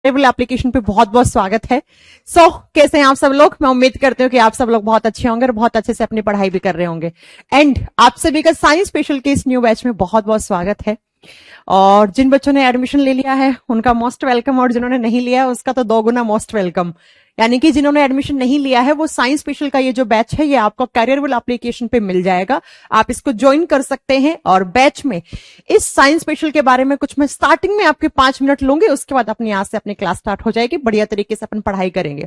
Table application पे बहुत बहुत स्वागत है। कैसे हैं आप सब लोग? मैं उम्मीद करती हूँ कि आप सब लोग बहुत अच्छे होंगे और बहुत अच्छे से अपनी पढ़ाई भी कर रहे होंगे। एंड आप सभी का साइंस स्पेशल के इस न्यू बैच में बहुत बहुत स्वागत है। और जिन बच्चों ने एडमिशन ले लिया है उनका मोस्ट वेलकम, और जिन्होंने नहीं लिया उसका तो दोगुना मोस्ट वेलकम। यानी कि जिन्होंने एडमिशन नहीं लिया है वो साइंस स्पेशल का ये जो बैच है ये आपको कैरियरवेल एप्लीकेशन पे मिल जाएगा। आप इसको ज्वाइन कर सकते हैं। और बैच में इस साइंस स्पेशल के बारे में कुछ मैं स्टार्टिंग में आपके 5 मिनट लूंगी, उसके बाद अपनी आज से अपनी क्लास स्टार्ट हो जाएगी। बढ़िया तरीके से अपन पढ़ाई करेंगे।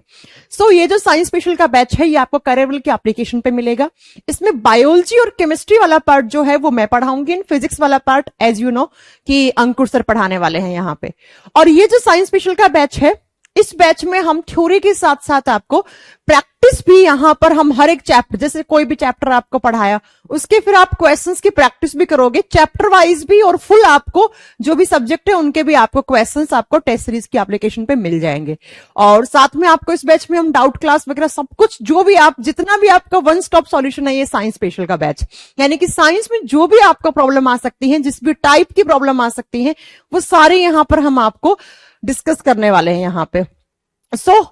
ये जो साइंस स्पेशल का बैच है ये आपको कैरियरवेल के एप्लीकेशन पे मिलेगा। इसमें बायोलॉजी और केमिस्ट्री वाला पार्ट जो है वो मैं पढ़ाऊंगी, फिजिक्स वाला पार्ट एज यू नो कि अंकुर सर पढ़ाने वाले हैं यहाँ पे। और ये जो साइंस स्पेशल का बैच है इस बैच में हम थ्योरी के साथ साथ आपको प्रैक्टिस भी यहां पर हम हर एक चैप्टर, जैसे कोई भी चैप्टर आपको पढ़ाया उसके फिर आप क्वेश्चंस की प्रैक्टिस भी करोगे चैप्टर वाइज भी, और फुल आपको जो भी सब्जेक्ट है उनके भी आपको क्वेश्चंस आपको टेस्ट सीरीज की एप्लीकेशन पे मिल जाएंगे। और साथ में आपको इस बैच में हम डाउट क्लास वगैरह सब कुछ जो भी आप जितना भी आपका वन स्टॉप सॉल्यूशन है ये साइंस स्पेशल का बैच। यानी कि साइंस में जो भी आपको प्रॉब्लम आ सकती है, जिस भी टाइप की प्रॉब्लम आ सकती है वो सारे यहां पर हम आपको डिस्कस करने वाले हैं यहाँ पे।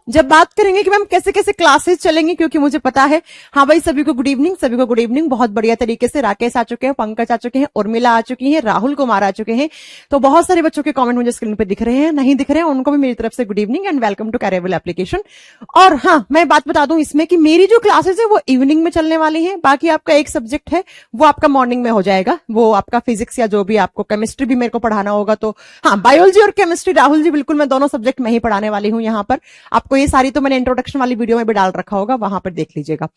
जब बात करेंगे कि मैम कैसे कैसे क्लासेस चलेंगी, क्योंकि मुझे पता है, हाँ भाई सभी को गुड इवनिंग, सभी को गुड इवनिंग। बहुत बढ़िया तरीके से राकेश आ चुके हैं, पंकज आ चुके हैं, उर्मिला आ चुकी है, राहुल कुमार आ चुके हैं। तो बहुत सारे बच्चों के कमेंट मुझे स्क्रीन पे दिख रहे हैं, नहीं दिख रहे हैं उनको भी मेरी तरफ से good evening and welcome to Careerwill application. और हाँ, मैं बात बता दूं इसमें कि मेरी जो क्लासेस है वो इवनिंग में चलने वाली है। बाकी आपका एक सब्जेक्ट है वो आपका मॉर्निंग में हो जाएगा, वो आपका फिजिक्स या जो भी आपको केमिस्ट्री भी मेरे को पढ़ाना होगा। तो हाँ, बायोलॉजी और केमिस्ट्री राहुल जी बिल्कुल मैं दोनों सब्जेक्ट में ही पढ़ाने वाली हूँ यहाँ पर। आपको ये सारी तो मैंने इंट्रोडक्शन वाली वीडियो में भी डाल रखा होगा, वहां पर देख लीजिएगा।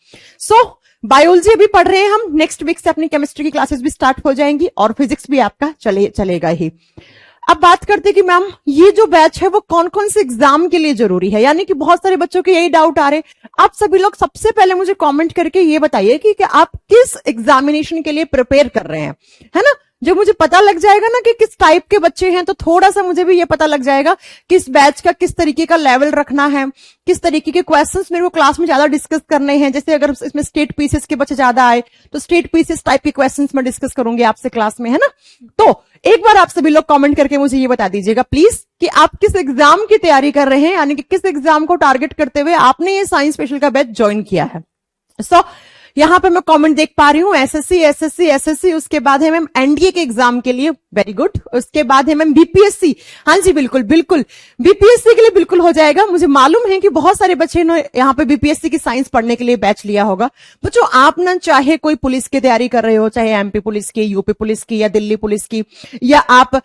बायोलॉजी अभी पढ़ रहे हैं हम, नेक्स्ट वीक से अपनी केमिस्ट्री की क्लासेस भी स्टार्ट हो जाएंगी और फिजिक्स भी आपका चलेगा ही। अब बात करते हैं कि मैम ये जो बैच है वो कौन कौन से एग्जाम के लिए जरूरी है। यानी कि बहुत सारे बच्चों के यही डाउट आ रहे हैं। आप सभी लोग सबसे पहले मुझे कमेंट करके ये बताइए कि आप किस एग्जामिनेशन के लिए प्रिपेयर कर रहे हैं, है ना। जो मुझे पता लग जाएगा ना कि किस टाइप के बच्चे हैं, तो थोड़ा सा मुझे भी ये पता लग जाएगा कि इस बैच का किस तरीके का लेवल रखना है, किस तरीके के क्वेश्चंस मेरे को क्लास में ज्यादा डिस्कस करने हैं। जैसे अगर इसमें स्टेट पीसेस के बच्चे ज्यादा आए तो स्टेट पीसेस टाइप के क्वेश्चंस मैं डिस्कस करूंगी आपसे क्लास में, है ना। तो एक बार आप सभी लोग कमेंट करके मुझे ये बता दीजिएगा प्लीज कि आप किस एग्जाम की तैयारी कर रहे हैं, यानी कि किस एग्जाम को टारगेट करते हुए आपने ये साइंस स्पेशल का बैच ज्वाइन किया है। यहां पे मैं कमेंट देख पा रही हूँ एसएससी, उसके बाद है मैम एनडीए के एग्जाम के लिए, वेरी गुड। उसके बाद है मैम बीपीएससी, हाँ जी बिल्कुल बीपीएससी के लिए बिल्कुल हो जाएगा। मुझे मालूम है कि बहुत सारे बच्चे ने यहाँ पे बीपीएससी की साइंस पढ़ने के लिए बैच लिया होगा। बच्चों आप ना चाहे कोई पुलिस की तैयारी कर रहे हो, चाहे एमपी पुलिस की, यूपी पुलिस की या दिल्ली पुलिस की, या आप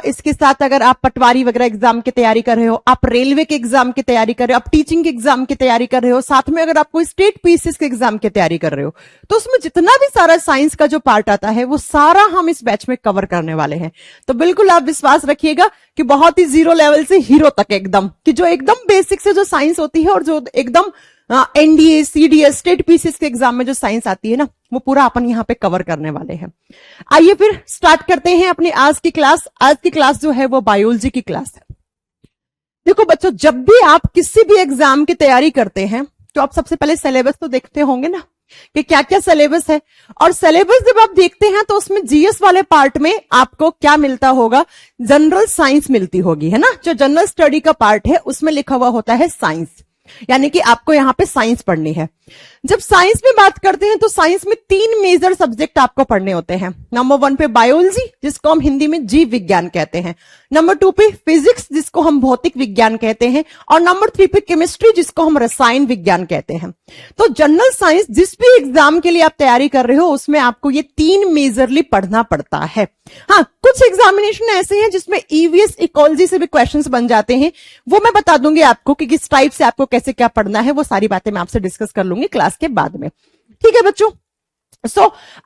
इसके साथ अगर आप पटवारी वगैरह एग्जाम की तैयारी कर रहे हो, आप रेलवे के एग्जाम की तैयारी कर रहे हो, आप टीचिंग के एग्जाम की तैयारी कर रहे हो, साथ में अगर आप कोई स्टेट पीसीएस के एग्जाम की तैयारी कर रहे हो, तो उसमें जितना भी सारा साइंस का जो पार्ट आता है वो सारा हम इस बैच में कवर करने वाले हैं। तो बिल्कुल आप विश्वास रखिएगा कि बहुत ही जीरो लेवल से हीरो तक एकदम, कि जो एकदम बेसिक से जो साइंस होती है और जो एकदम एनडीए सीडीएस स्टेट पीसीएस के एग्जाम में जो साइंस आती है ना, वो पूरा अपन यहाँ पे कवर करने वाले हैं। आइए फिर स्टार्ट करते हैं अपनी आज की क्लास। आज की क्लास जो है वो बायोलॉजी की क्लास है। देखो बच्चों, जब भी आप किसी भी एग्जाम की तैयारी करते हैं तो आप सबसे पहले सिलेबस तो देखते होंगे ना कि क्या क्या सिलेबस है। और सिलेबस जब आप देखते हैं तो उसमें जीएस वाले पार्ट में आपको क्या मिलता होगा, जनरल साइंस मिलती होगी, है ना। जो जनरल स्टडी का पार्ट है उसमें लिखा हुआ होता है साइंस, यानी कि आपको यहां पे साइंस पढ़नी है। जब साइंस में बात करते हैं तो साइंस में 3 मेजर सब्जेक्ट आपको पढ़ने होते हैं। नंबर 1 पे बायोलॉजी, जिसको हम हिंदी में जीव विज्ञान कहते हैं। नंबर 2 पे फिजिक्स, जिसको हम भौतिक विज्ञान कहते हैं। और नंबर 3 पे केमिस्ट्री, जिसको हम रसायन विज्ञान कहते हैं। तो जनरल साइंस जिस भी एग्जाम के लिए आप तैयारी कर रहे हो उसमें आपको ये 3 मेजरली पढ़ना पड़ता है। हाँ, कुछ एग्जामिनेशन ऐसे हैं जिसमें ईवीएस इकोलॉजी से भी क्वेश्चंस बन जाते हैं, वो मैं बता दूंगी आपको कि किस टाइप से आपको कैसे क्या पढ़ना है। वो सारी बातें मैं आपसे डिस्कस कर लूंगी क्लास के बाद में, ठीक है बच्चों।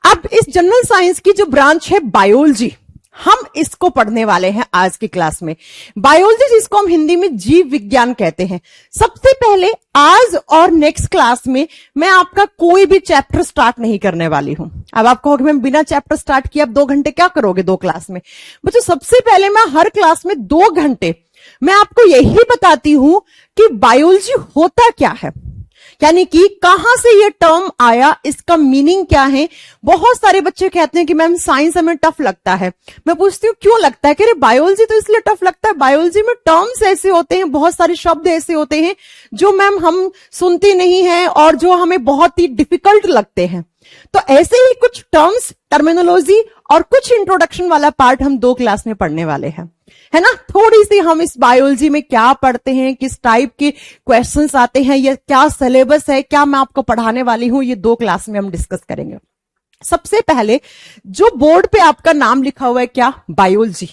अब इस जनरल साइंस की जो ब्रांच है बायोलॉजी, हम इसको पढ़ने वाले हैं आज की क्लास में। बायोलॉजी जिसको हम हिंदी में जीव विज्ञान कहते हैं। सबसे पहले आज और नेक्स्ट क्लास में मैं आपका कोई भी चैप्टर स्टार्ट नहीं करने वाली हूं। अब आप कहोगे मैं बिना चैप्टर स्टार्ट किए अब 2 घंटे क्या करोगे 2 क्लास में। बच्चों सबसे पहले मैं हर क्लास में 2 घंटे मैं आपको यही बताती हूं कि बायोलॉजी होता क्या है, यानी कि कहां से ये टर्म आया, इसका मीनिंग क्या है। बहुत सारे बच्चे कहते हैं कि मैम साइंस हमें टफ लगता है। मैं पूछती हूँ क्यों लगता है, कि अरे बायोलॉजी तो इसलिए टफ लगता है, बायोलॉजी में टर्म्स ऐसे होते हैं, बहुत सारे शब्द ऐसे होते हैं जो मैम हम सुनते नहीं है और जो हमें बहुत ही डिफिकल्ट लगते हैं। तो ऐसे ही कुछ टर्म्स, टर्मिनोलॉजी और कुछ इंट्रोडक्शन वाला पार्ट हम 2 क्लास में पढ़ने वाले हैं, है ना। थोड़ी सी हम इस बायोलॉजी में क्या पढ़ते हैं, किस टाइप के क्वेश्चंस आते हैं, ये क्या सिलेबस है, क्या मैं आपको पढ़ाने वाली हूं, ये 2 क्लास में हम डिस्कस करेंगे। सबसे पहले जो बोर्ड पे आपका नाम लिखा हुआ है क्या, बायोलॉजी,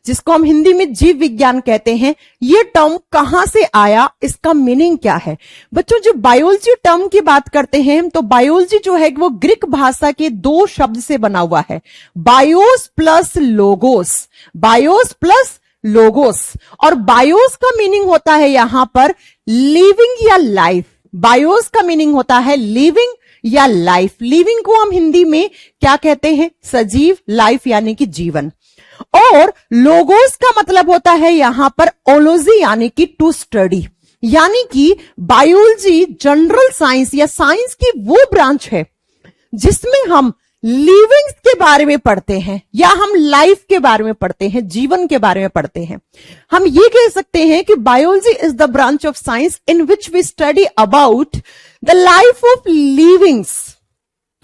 जिसको हम हिंदी में जीव विज्ञान कहते हैं, ये टर्म कहां से आया, इसका मीनिंग क्या है। बच्चों जो बायोलॉजी टर्म की बात करते हैं तो बायोलॉजी जो है वो ग्रीक भाषा के 2 शब्द से बना हुआ है, BIOS plus logos, BIOS plus logos. और बायोस का मीनिंग होता है यहां पर लिविंग या लाइफ। बायोस का मीनिंग होता है लिविंग या लाइफ। लिविंग को हम हिंदी में क्या कहते हैं, सजीव, लाइफ यानी कि जीवन। और लोगोस का मतलब होता है यहां पर ओलॉजी यानी कि टू स्टडी, यानी कि बायोलॉजी जनरल साइंस या साइंस की वो ब्रांच है जिसमें हम लिविंग्स के बारे में पढ़ते हैं या हम लाइफ के बारे में पढ़ते हैं, जीवन के बारे में पढ़ते हैं। हम ये कह सकते हैं कि biology is the branch of science in which we study about the life of livings.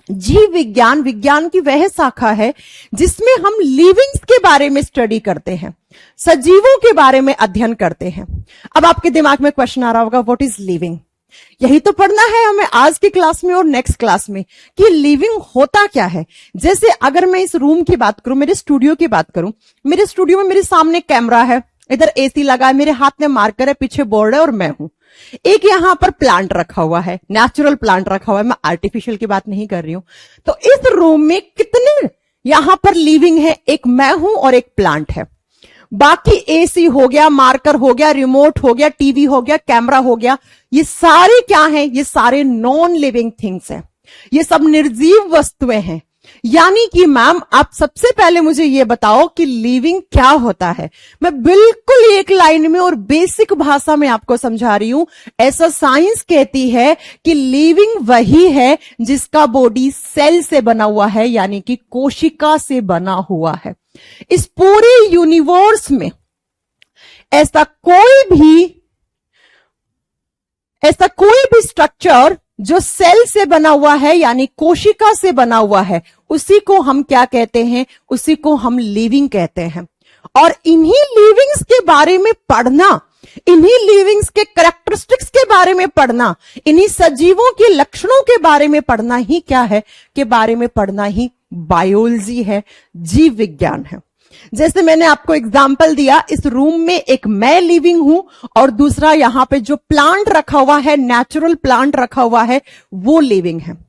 जीव विज्ञान विज्ञान की वह शाखा है जिसमें हम लिविंग्स के बारे में स्टडी करते हैं, सजीवों के बारे में अध्ययन करते हैं। अब आपके दिमाग में क्वेश्चन आ रहा होगा, व्हाट इज लिविंग। यही तो पढ़ना है हमें आज की क्लास में और नेक्स्ट क्लास में कि लिविंग होता क्या है। जैसे अगर मैं इस रूम की बात करूं, मेरे स्टूडियो की बात करूं, मेरे स्टूडियो में मेरे सामने कैमरा है, इधर एसी लगा है, मेरे हाथ में मार्कर है, पीछे बोर्ड है और मैं हूं। एक यहां पर प्लांट रखा हुआ है, नेचुरल प्लांट रखा हुआ है, मैं आर्टिफिशियल की बात नहीं कर रही हूं। तो इस रूम में कितने यहां पर लिविंग है, एक मैं हूं और एक प्लांट है। बाकी एसी हो गया, मार्कर हो गया, रिमोट हो गया, टीवी हो गया, कैमरा हो गया, ये सारे क्या हैं, ये सारे नॉन लिविंग थिंग्स हैं, ये सब निर्जीव वस्तुएं हैं। यानी कि मैम आप सबसे पहले मुझे ये बताओ कि लिविंग क्या होता है। मैं बिल्कुल एक लाइन में और बेसिक भाषा में आपको समझा रही हूं। ऐसा साइंस कहती है कि लिविंग वही है जिसका बॉडी सेल से बना हुआ है, यानी कि कोशिका से बना हुआ है। इस पूरे यूनिवर्स में ऐसा कोई भी स्ट्रक्चर जो सेल से बना हुआ है यानी कोशिका से बना हुआ है, उसी को हम क्या कहते हैं, उसी को हम लिविंग कहते हैं। और इन्हीं लिविंग्स के बारे में पढ़ना, इन्हीं लिविंग्स के कैरेक्टरिस्टिक्स के बारे में पढ़ना, इन्हीं सजीवों के लक्षणों के बारे में पढ़ना ही क्या है, के बारे में पढ़ना ही बायोलॉजी है, जीव विज्ञान है। जैसे मैंने आपको एग्जाम्पल दिया, इस रूम में एक मैं लिविंग हूं और दूसरा यहां पे जो प्लांट रखा हुआ है, नेचुरल प्लांट रखा हुआ है, वो लिविंग है।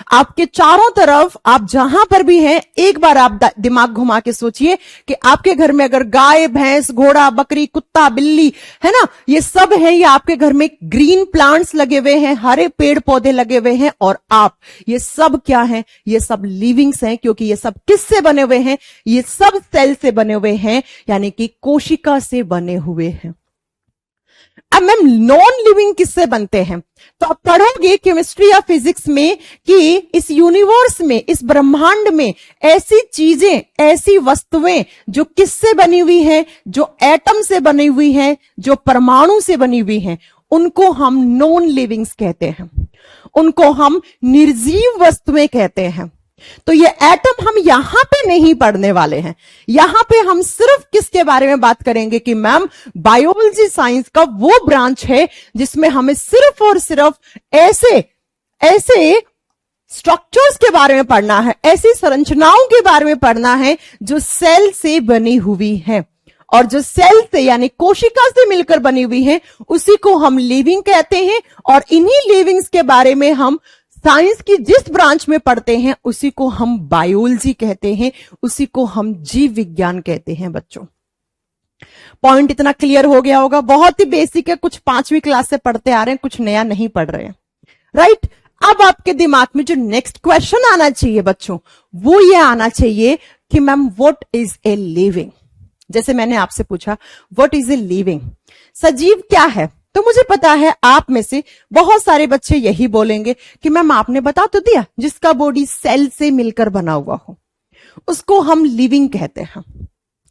आपके चारों तरफ आप जहां पर भी हैं, एक बार आप दिमाग घुमा के सोचिए कि आपके घर में अगर गाय, भैंस, घोड़ा, बकरी, कुत्ता, बिल्ली है ना, ये सब है, ये आपके घर में ग्रीन प्लांट्स लगे हुए हैं, हरे पेड़ पौधे लगे हुए हैं, और आप, ये सब क्या हैं, ये सब लिविंग्स हैं। क्योंकि ये सब किससे बने हुए हैं, ये सब सेल से बने हुए हैं, यानी कि कोशिका से बने हुए हैं। अब मैम नॉन लिविंग किससे बनते हैं, तो आप पढ़ोगे केमिस्ट्री या फिजिक्स में कि इस यूनिवर्स में, इस ब्रह्मांड में ऐसी चीजें, ऐसी वस्तुएं जो किससे बनी हुई हैं, जो एटम से बनी हुई हैं, जो परमाणु से बनी हुई हैं, उनको हम नॉन लिविंग्स कहते हैं, उनको हम निर्जीव वस्तुएं कहते हैं। तो ये एटम हम यहां पे नहीं पढ़ने वाले हैं। यहां पे हम सिर्फ किसके बारे में बात करेंगे कि मैम बायोलॉजी साइंस का वो ब्रांच है जिसमें हमें सिर्फ और सिर्फ ऐसे स्ट्रक्चर्स के बारे में पढ़ना है, ऐसी संरचनाओं के बारे में पढ़ना है जो सेल से बनी हुई है, और जो सेल से यानी कोशिका से मिलकर बनी हुई है उसी को हम लिविंग कहते हैं। और इन्हीं लिविंग्स के बारे में हम साइंस की जिस ब्रांच में पढ़ते हैं उसी को हम बायोलॉजी कहते हैं, उसी को हम जीव विज्ञान कहते हैं। बच्चों पॉइंट इतना क्लियर हो गया होगा, बहुत ही बेसिक है, कुछ 5वीं क्लास से पढ़ते आ रहे हैं, कुछ नया नहीं पढ़ रहे हैं, राइट। अब आपके दिमाग में जो नेक्स्ट क्वेश्चन आना चाहिए बच्चों, वो ये आना चाहिए कि ma'am what is a living. जैसे मैंने आपसे पूछा व्हाट इज ए लिविंग, सजीव क्या है, तो मुझे पता है आप में से बहुत सारे बच्चे यही बोलेंगे कि मैम आपने बता तो दिया, जिसका बॉडी सेल से मिलकर बना हुआ हो उसको हम लिविंग कहते हैं,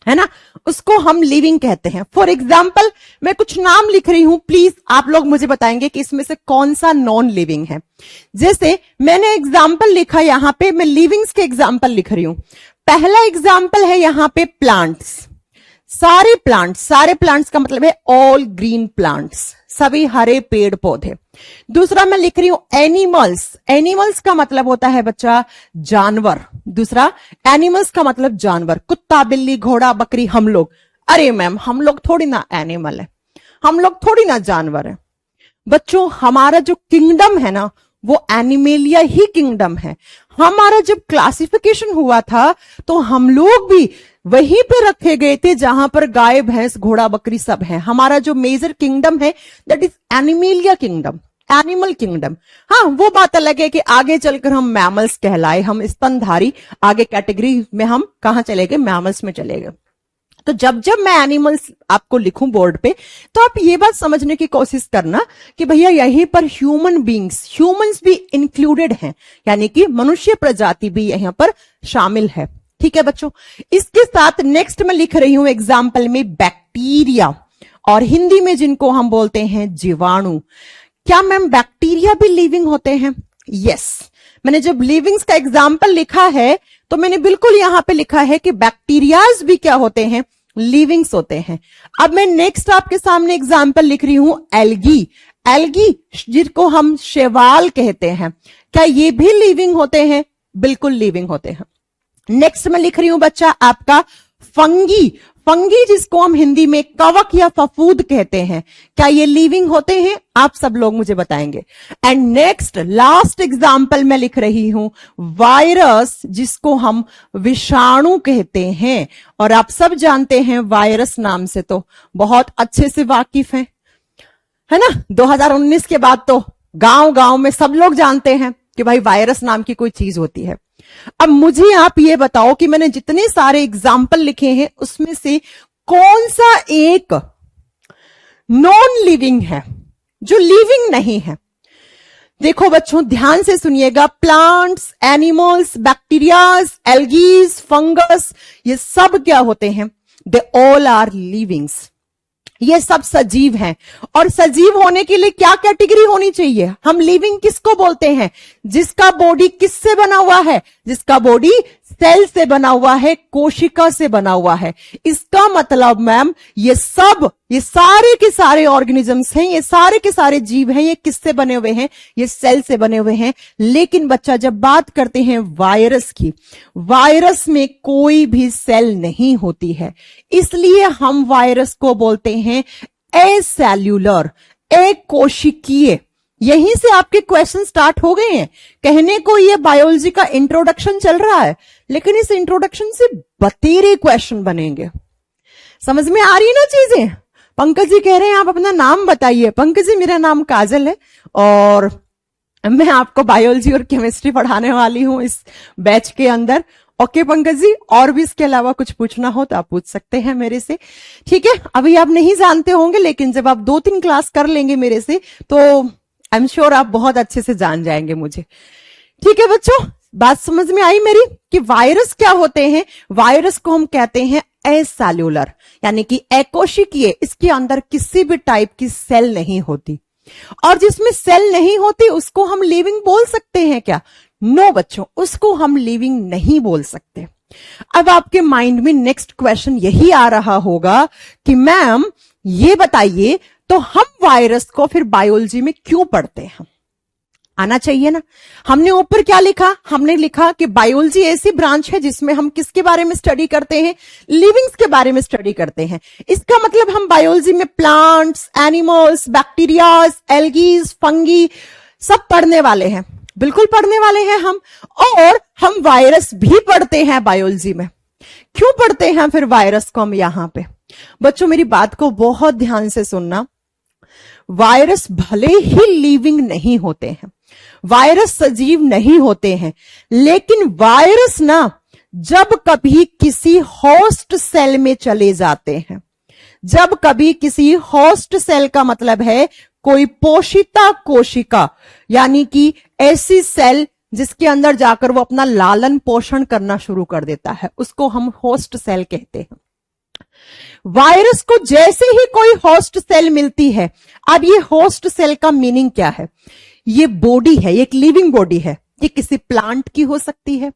है ना, उसको हम लिविंग कहते हैं। फॉर एग्जाम्पल मैं कुछ नाम लिख रही हूं, प्लीज आप लोग मुझे बताएंगे कि इसमें से कौन सा नॉन लिविंग है। जैसे मैंने एग्जाम्पल लिखा, यहां पे मैं लिविंग्स के एग्जाम्पल लिख रही हूं। पहला एग्जाम्पल है यहां पे प्लांट्स, सारे प्लांट्स का मतलब है ऑल ग्रीन प्लांट्स, सभी हरे पेड़ पौधे। दूसरा मैं लिख रही हूं एनिमल्स, एनिमल्स का मतलब होता है बच्चा जानवर। दूसरा एनिमल्स का मतलब जानवर, कुत्ता बिल्ली घोड़ा बकरी हम लोग। अरे मैम हम लोग थोड़ी ना एनिमल है, हम लोग थोड़ी ना जानवर है। बच्चों हमारा जो किंगडम है ना वो एनिमेलिया ही किंगडम है। हमारा जब क्लासिफिकेशन हुआ था तो हम लोग भी वहीं पे रखे गए थे जहां पर गाय भैंस घोड़ा बकरी सब है। हमारा जो मेजर किंगडम है that is animalia kingdom, animal kingdom. हाँ वो बात अलग है कि आगे चलकर हम मैमल्स कहलाए, हम स्तनधारी, आगे कैटेगरी में हम कहां चले गए, मैमल्स में चले गए। तो जब जब मैं एनिमल्स आपको लिखूं बोर्ड पे तो आप ये बात समझने की कोशिश करना कि भैया यहीं पर ह्यूमन बींग्स, ह्यूमंस भी इंक्लूडेड हैं, यानी कि मनुष्य प्रजाति भी यहां पर शामिल है। ठीक है बच्चों, इसके साथ नेक्स्ट मैं लिख रही हूं एग्जाम्पल में बैक्टीरिया, और हिंदी में जिनको हम बोलते हैं जीवाणु। क्या मैम बैक्टीरिया भी लिविंग होते हैं? यस, मैंने जब लिविंग्स का एग्जाम्पल लिखा है तो मैंने बिल्कुल यहां पे लिखा है कि बैक्टीरियाज भी क्या होते हैं, लिविंग्स होते हैं। अब मैं नेक्स्ट आपके सामने एग्जाम्पल लिख रही हूं एल्गी, एल्गी जिनको हम शैवाल कहते हैं, क्या ये भी लिविंग होते हैं? बिल्कुल लिविंग होते हैं। नेक्स्ट मैं लिख रही हूं बच्चा आपका फंगी, फंगी जिसको हम हिंदी में कवक या फफूद कहते हैं, क्या ये लिविंग होते हैं? आप सब लोग मुझे बताएंगे। एंड नेक्स्ट लास्ट एग्जाम्पल मैं लिख रही हूं वायरस, जिसको हम विषाणु कहते हैं, और आप सब जानते हैं वायरस नाम से तो बहुत अच्छे से वाकिफ हैं, है ना। 2019 के बाद तो गांव गांव में सब लोग जानते हैं कि भाई वायरस नाम की कोई चीज होती है। अब मुझे आप ये बताओ कि मैंने जितने सारे एग्जाम्पल लिखे हैं उसमें से कौन सा एक नॉन लिविंग है, जो लिविंग नहीं है? देखो बच्चों ध्यान से सुनिएगा, plants, animals, bacterias, algae, fungus, ये सब क्या होते हैं? दे ऑल आर लिविंग्स, ये सब सजीव हैं। और सजीव होने के लिए क्या कैटेगरी होनी चाहिए? हम लिविंग किसको बोलते हैं? जिसका बॉडी किससे बना हुआ है? जिसका बॉडी सेल से बना हुआ है, कोशिका से बना हुआ है। इसका मतलब मैम ये सारे के सारे ऑर्गेनिजम्स हैं, ये सारे के सारे जीव हैं, ये किससे बने हुए हैं? ये सेल से बने हुए हैं। लेकिन बच्चा जब बात करते हैं वायरस की, वायरस में कोई भी सेल नहीं होती है, इसलिए हम वायरस को बोलते हैं एसेल्यूलर, एक कोशिकीय। यहीं से आपके क्वेश्चन स्टार्ट हो गए हैं। कहने को ये बायोलॉजी का इंट्रोडक्शन चल रहा है, लेकिन इस इंट्रोडक्शन से बतेरे क्वेश्चन बनेंगे। समझ में आ रही है ना चीजें? पंकज जी कह रहे हैं आप अपना नाम बताइए। पंकज जी मेरा नाम काजल है और मैं आपको बायोलॉजी और केमिस्ट्री पढ़ाने वाली हूं इस बैच के अंदर। ओके पंकज जी, और भी इसके अलावा कुछ पूछना हो तो आप पूछ सकते हैं मेरे से। ठीक है, अभी आप नहीं जानते होंगे, लेकिन जब आप 2-3 क्लास कर लेंगे मेरे से तो आई एम श्योर आप बहुत अच्छे से जान जाएंगे मुझे। ठीक है बच्चों, बात समझ में आई मेरी कि वायरस क्या होते हैं? वायरस को हम कहते हैं एसेल्यूलर, यानी कि अकोशिकीय। इसके अंदर किसी भी टाइप की सेल नहीं होती, और जिसमें सेल नहीं होती उसको हम लिविंग बोल सकते हैं क्या? नो बच्चों, उसको हम लिविंग नहीं बोल सकते। अब आपके माइंड में नेक्स्ट क्वेश्चन यही आ रहा होगा कि मैम ये बताइए तो हम वायरस को फिर बायोलॉजी में क्यों पढ़ते हैं? आना चाहिए ना। हमने ऊपर क्या लिखा? हमने लिखा कि बायोलॉजी ऐसी ब्रांच है जिसमें हम किसके बारे में स्टडी करते हैं? लिविंग्स के बारे में स्टडी करते हैं। इसका मतलब हम बायोलॉजी में plants, animals, bacterias, algae, fungi सब पढ़ने वाले हैं, बिल्कुल पढ़ने वाले हैं हम। और हम वायरस भी पढ़ते हैं बायोलॉजी में। क्यों पढ़ते हैं फिर वायरस को हम यहां पे? बच्चों मेरी बात को बहुत ध्यान से सुनना। वायरस भले ही लिविंग नहीं होते हैं, वायरस सजीव नहीं होते हैं, लेकिन वायरस ना जब कभी किसी होस्ट सेल में चले जाते हैं, जब कभी किसी होस्ट सेल का मतलब है कोई पोषिता कोशिका, यानी कि ऐसी सेल जिसके अंदर जाकर वो अपना लालन पोषण करना शुरू कर देता है, उसको हम होस्ट सेल कहते हैं। वायरस को जैसे ही कोई होस्ट सेल मिलती है, अब ये होस्ट सेल का मीनिंग क्या है? ये बॉडी है, ये एक लिविंग बॉडी है। ये किसी प्लांट की हो सकती है,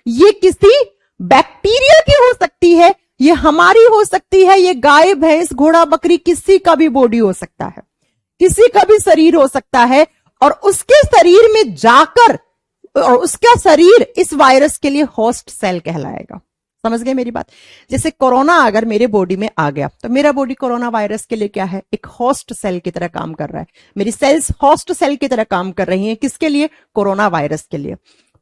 ये किसी बैक्टीरिया की हो सकती है, ये हमारी हो सकती है, ये गाय भैंस घोड़ा बकरी किसी का भी बॉडी हो सकता है, किसी का भी शरीर हो सकता है। और उसके शरीर में जाकर और उसका शरीर इस वायरस के लिए होस्ट सेल कहलाएगा। समझ गए मेरी बात? जैसे कोरोना अगर मेरे बॉडी में आ गया तो मेरा बॉडी कोरोना वायरस के लिए क्या है? एक होस्ट सेल की तरह काम कर रहा है। मेरी सेल्स होस्ट सेल की तरह काम कर रही हैं। किसके लिए? कोरोना वायरस के लिए।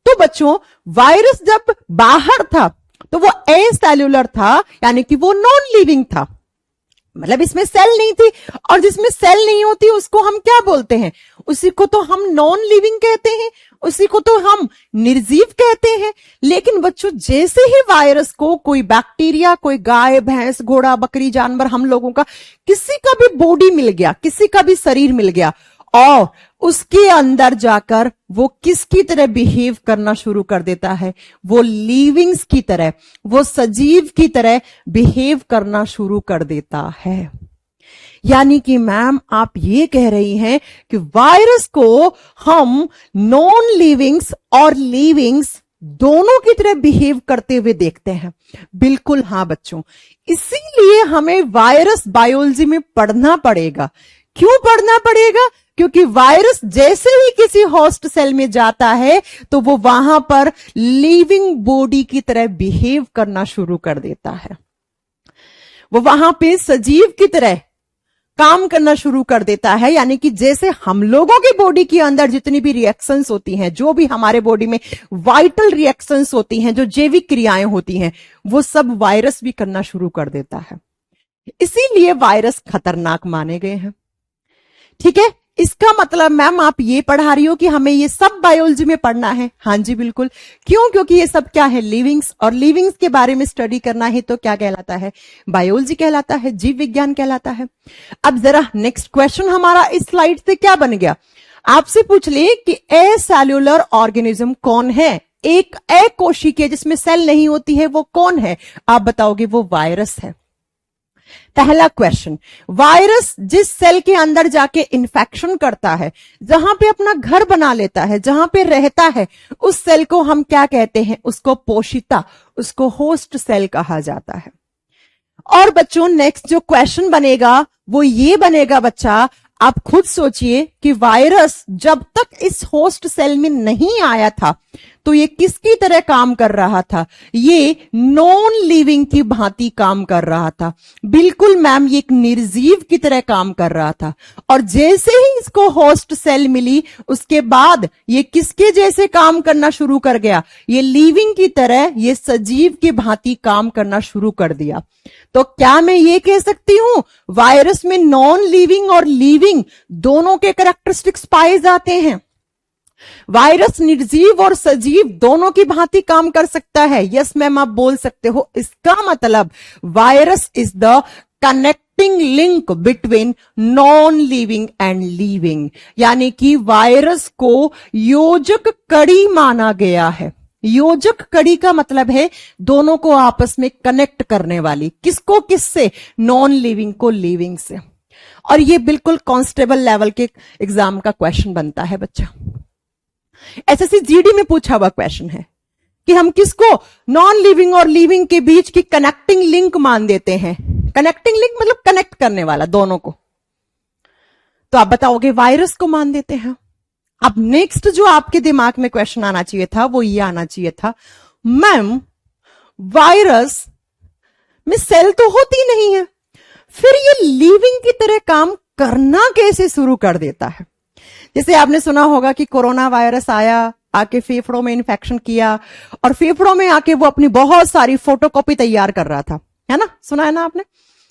तो बच्चों, वायरस जब बाहर था तो वो एसेल्युलर था, यानी कि वो नॉन लिविंग था, मतलब इसमें सेल नहीं थी। और जिसमें सेल नहीं होती उसको हम क्या बोलते हैं? उसी को तो हम नॉन लिविंग कहते हैं, उसी को तो हम निर्जीव कहते हैं। लेकिन बच्चों, जैसे ही वायरस को कोई बैक्टीरिया, कोई गाय भैंस घोड़ा बकरी जानवर, हम लोगों का किसी का भी बॉडी मिल गया, किसी का भी शरीर मिल गया, और उसके अंदर जाकर वो किसकी तरह बिहेव करना शुरू कर देता है? वो लिविंग्स की तरह, वो सजीव की तरह बिहेव करना शुरू कर देता है। यानी कि मैम आप ये कह रही हैं कि वायरस को हम नॉन लिविंग्स और लिविंग्स दोनों की तरह बिहेव करते हुए देखते हैं। बिल्कुल हाँ बच्चों, इसीलिए हमें वायरस बायोलॉजी में पढ़ना पड़ेगा। क्यों पढ़ना पड़ेगा? क्योंकि वायरस जैसे ही किसी होस्ट सेल में जाता है तो वो वहां पर लिविंग बॉडी की तरह बिहेव करना शुरू कर देता है। वो वहां पे सजीव की तरह काम करना शुरू कर देता है। यानी कि जैसे हम लोगों की बॉडी के अंदर जितनी भी रिएक्शंस होती हैं, जो भी हमारे बॉडी में वाइटल रिएक्शंस होती हैं, जो जैविक क्रियाएं होती हैं, वो सब वायरस भी करना शुरू कर देता है। इसीलिए वायरस खतरनाक माने गए हैं। ठीक है, इसका मतलब मैम आप ये पढ़ा रही हो कि हमें ये सब बायोलॉजी में पढ़ना है? हाँ जी बिल्कुल। क्यों? क्योंकि ये सब क्या है? लिविंग्स। और लिविंग्स के बारे में स्टडी करना है तो क्या कहलाता है? बायोलॉजी कहलाता है, जीव विज्ञान कहलाता है। अब जरा नेक्स्ट क्वेश्चन हमारा इस स्लाइड से क्या बन गया? आपसे पूछ ले कि एसेल्युलर ऑर्गेनिज्म कौन है? एक अकोशिकीय जिसमें सेल नहीं होती है, वो कौन है? आप बताओगे वो वायरस है। पहला क्वेश्चन, वायरस जिस सेल के अंदर जाके इन्फेक्शन करता है, जहां पे अपना घर बना लेता है, जहां पे रहता है, उस सेल को हम क्या कहते हैं? उसको पोषिता, उसको होस्ट सेल कहा जाता है। और बच्चों, नेक्स्ट जो क्वेश्चन बनेगा वो ये बनेगा बच्चा, आप खुद सोचिए कि वायरस जब तक इस होस्ट सेल में नहीं आया था तो ये किसकी तरह काम कर रहा था? ये नॉन लिविंग की भांति काम कर रहा था। बिल्कुल मैम, ये एक निर्जीव की तरह काम कर रहा था। और जैसे ही इसको होस्ट सेल मिली, उसके बाद ये किसके जैसे काम करना शुरू कर गया? ये लिविंग की तरह, ये सजीव की भांति काम करना शुरू कर दिया। तो क्या मैं ये कह सकती हूं वायरस में नॉन लिविंग और लिविंग दोनों के कैरेक्टरिस्टिक्स पाए जाते हैं? वायरस निर्जीव और सजीव दोनों की भांति काम कर सकता है? यस मैम, आप बोल सकते हो। इसका मतलब virus is the connecting link between non living and living, यानी कि वायरस को योजक कड़ी माना गया है। योजक कड़ी का मतलब है दोनों को आपस में कनेक्ट करने वाली। किसको किससे? नॉन लिविंग को लिविंग से। और ये बिल्कुल कांस्टेबल लेवल के एग्जाम का क्वेश्चन बनता है बच्चा। एसएससी जीडी में पूछा हुआ क्वेश्चन है कि हम किसको नॉन लिविंग और लिविंग के बीच की कनेक्टिंग लिंक मान देते हैं? कनेक्टिंग लिंक मतलब कनेक्ट करने वाला दोनों को। तो आप बताओगे वायरस को मान देते हैं। अब नेक्स्ट जो आपके दिमाग में क्वेश्चन आना चाहिए था वो ये आना चाहिए था, मैम वायरस में सेल तो होती नहीं है, फिर ये लिविंग की तरह काम करना कैसे शुरू कर देता है? जैसे आपने सुना होगा कि कोरोना वायरस आया, आके फेफड़ों में इन्फेक्शन किया, और फेफड़ों में आके वो अपनी बहुत सारी फोटोकॉपी तैयार कर रहा था, है ना? सुना है ना आपने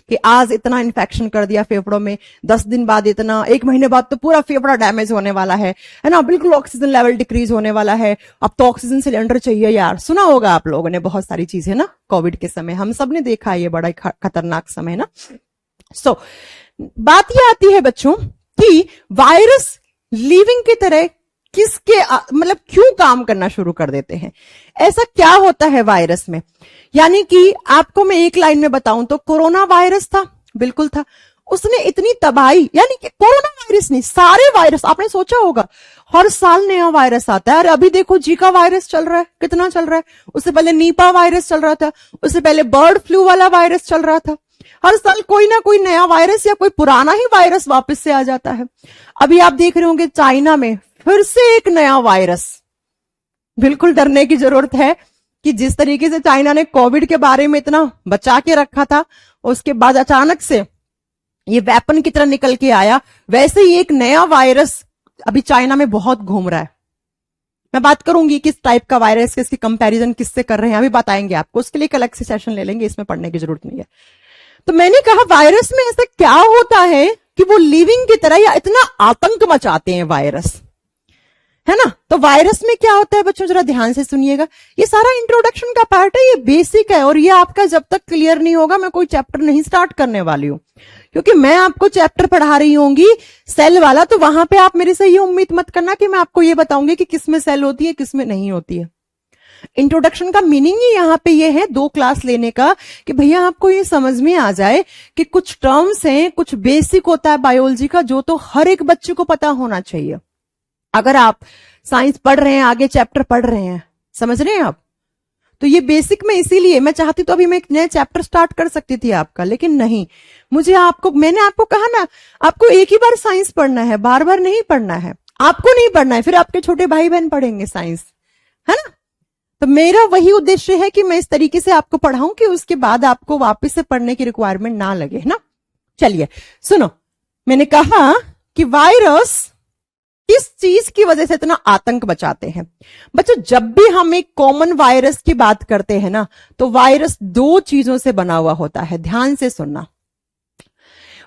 कि आज इतना इन्फेक्शन कर दिया फेफड़ों में, 10 दिन बाद इतना, 1 महीने बाद तो पूरा फेफड़ा डैमेज होने वाला है ना? बिल्कुल ऑक्सीजन लेवल डिक्रीज होने वाला है, अब तो ऑक्सीजन सिलेंडर चाहिए यार। सुना होगा आप लोगों ने बहुत सारी चीजें ना, कोविड के समय हम सब ने देखा, ये बड़ा खतरनाक समय ना। सो बात यह आती है बच्चों कि वायरस लिविंग की तरह किसके मतलब क्यों काम करना शुरू कर देते हैं, ऐसा क्या होता है वायरस में। यानी कि आपको मैं एक लाइन में बताऊं तो कोरोना वायरस था, बिल्कुल था, उसने इतनी तबाही, यानी कि कोरोना वायरस नहीं, सारे वायरस, आपने सोचा होगा हर साल नया वायरस आता है। अरे अभी देखो जीका वायरस चल रहा है, कितना चल रहा है, उससे पहले नीपा वायरस चल रहा था, उससे पहले बर्ड फ्लू वाला वायरस चल रहा था। हर साल कोई ना कोई नया वायरस या कोई पुराना ही वायरस वापस से आ जाता है। अभी आप देख रहे होंगे चाइना में फिर से एक नया वायरस। बिल्कुल डरने की जरूरत है कि जिस तरीके से चाइना ने कोविड के बारे में इतना बचा के रखा था, उसके बाद अचानक से ये वेपन की तरह निकल के आया, वैसे ही एक नया वायरस अभी चाइना में बहुत घूम रहा है। मैं बात करूंगी किस टाइप का वायरस, इसकी कंपैरिजन किससे कर रहे हैं, अभी बताएंगे आपको, उसके लिए एक अलग से सेशन ले लेंगे, इसमें पढ़ने की जरूरत नहीं है। तो मैंने कहा वायरस में ऐसा क्या होता है कि वो लिविंग की तरह या इतना आतंक मचाते हैं वायरस, है ना। तो वायरस में क्या होता है बच्चों, जरा ध्यान से सुनिएगा, ये सारा इंट्रोडक्शन का पार्ट है, ये बेसिक है, और ये आपका जब तक क्लियर नहीं होगा मैं कोई चैप्टर नहीं स्टार्ट करने वाली हूं, क्योंकि मैं आपको चैप्टर पढ़ा रही होंगी सेल वाला, तो वहां पे आप मेरे से ये उम्मीद मत करना कि मैं आपको ये बताऊंगी कि किसमें सेल होती है किसमें नहीं होती है। इंट्रोडक्शन का मीनिंग ही यहां पे ये है 2 क्लास लेने का, कि भैया आपको ये समझ में आ जाए कि कुछ टर्म्स हैं, कुछ बेसिक होता है बायोलॉजी का जो तो हर एक बच्चे को पता होना चाहिए। अगर आप साइंस पढ़ रहे हैं, आगे चैप्टर पढ़ रहे हैं, समझ रहे हैं आप, तो ये बेसिक में, इसीलिए मैं चाहती तो अभी मैं एक नया चैप्टर स्टार्ट कर सकती थी आपका, लेकिन नहीं, मैंने आपको कहा ना, आपको एक ही बार साइंस पढ़ना है, बार बार नहीं पढ़ना है, आपको नहीं पढ़ना है, फिर आपके छोटे भाई बहन पढ़ेंगे साइंस, है ना। तो मेरा वही उद्देश्य है कि मैं इस तरीके से आपको पढ़ाऊं कि उसके बाद आपको वापस से पढ़ने की रिक्वायरमेंट ना लगे, है ना। चलिए सुनो, मैंने कहा कि वायरस किस चीज की वजह से इतना आतंक मचाते हैं। बच्चों जब भी हम एक कॉमन वायरस की बात करते हैं ना, तो वायरस 2 चीजों से बना हुआ होता है, ध्यान से सुनना।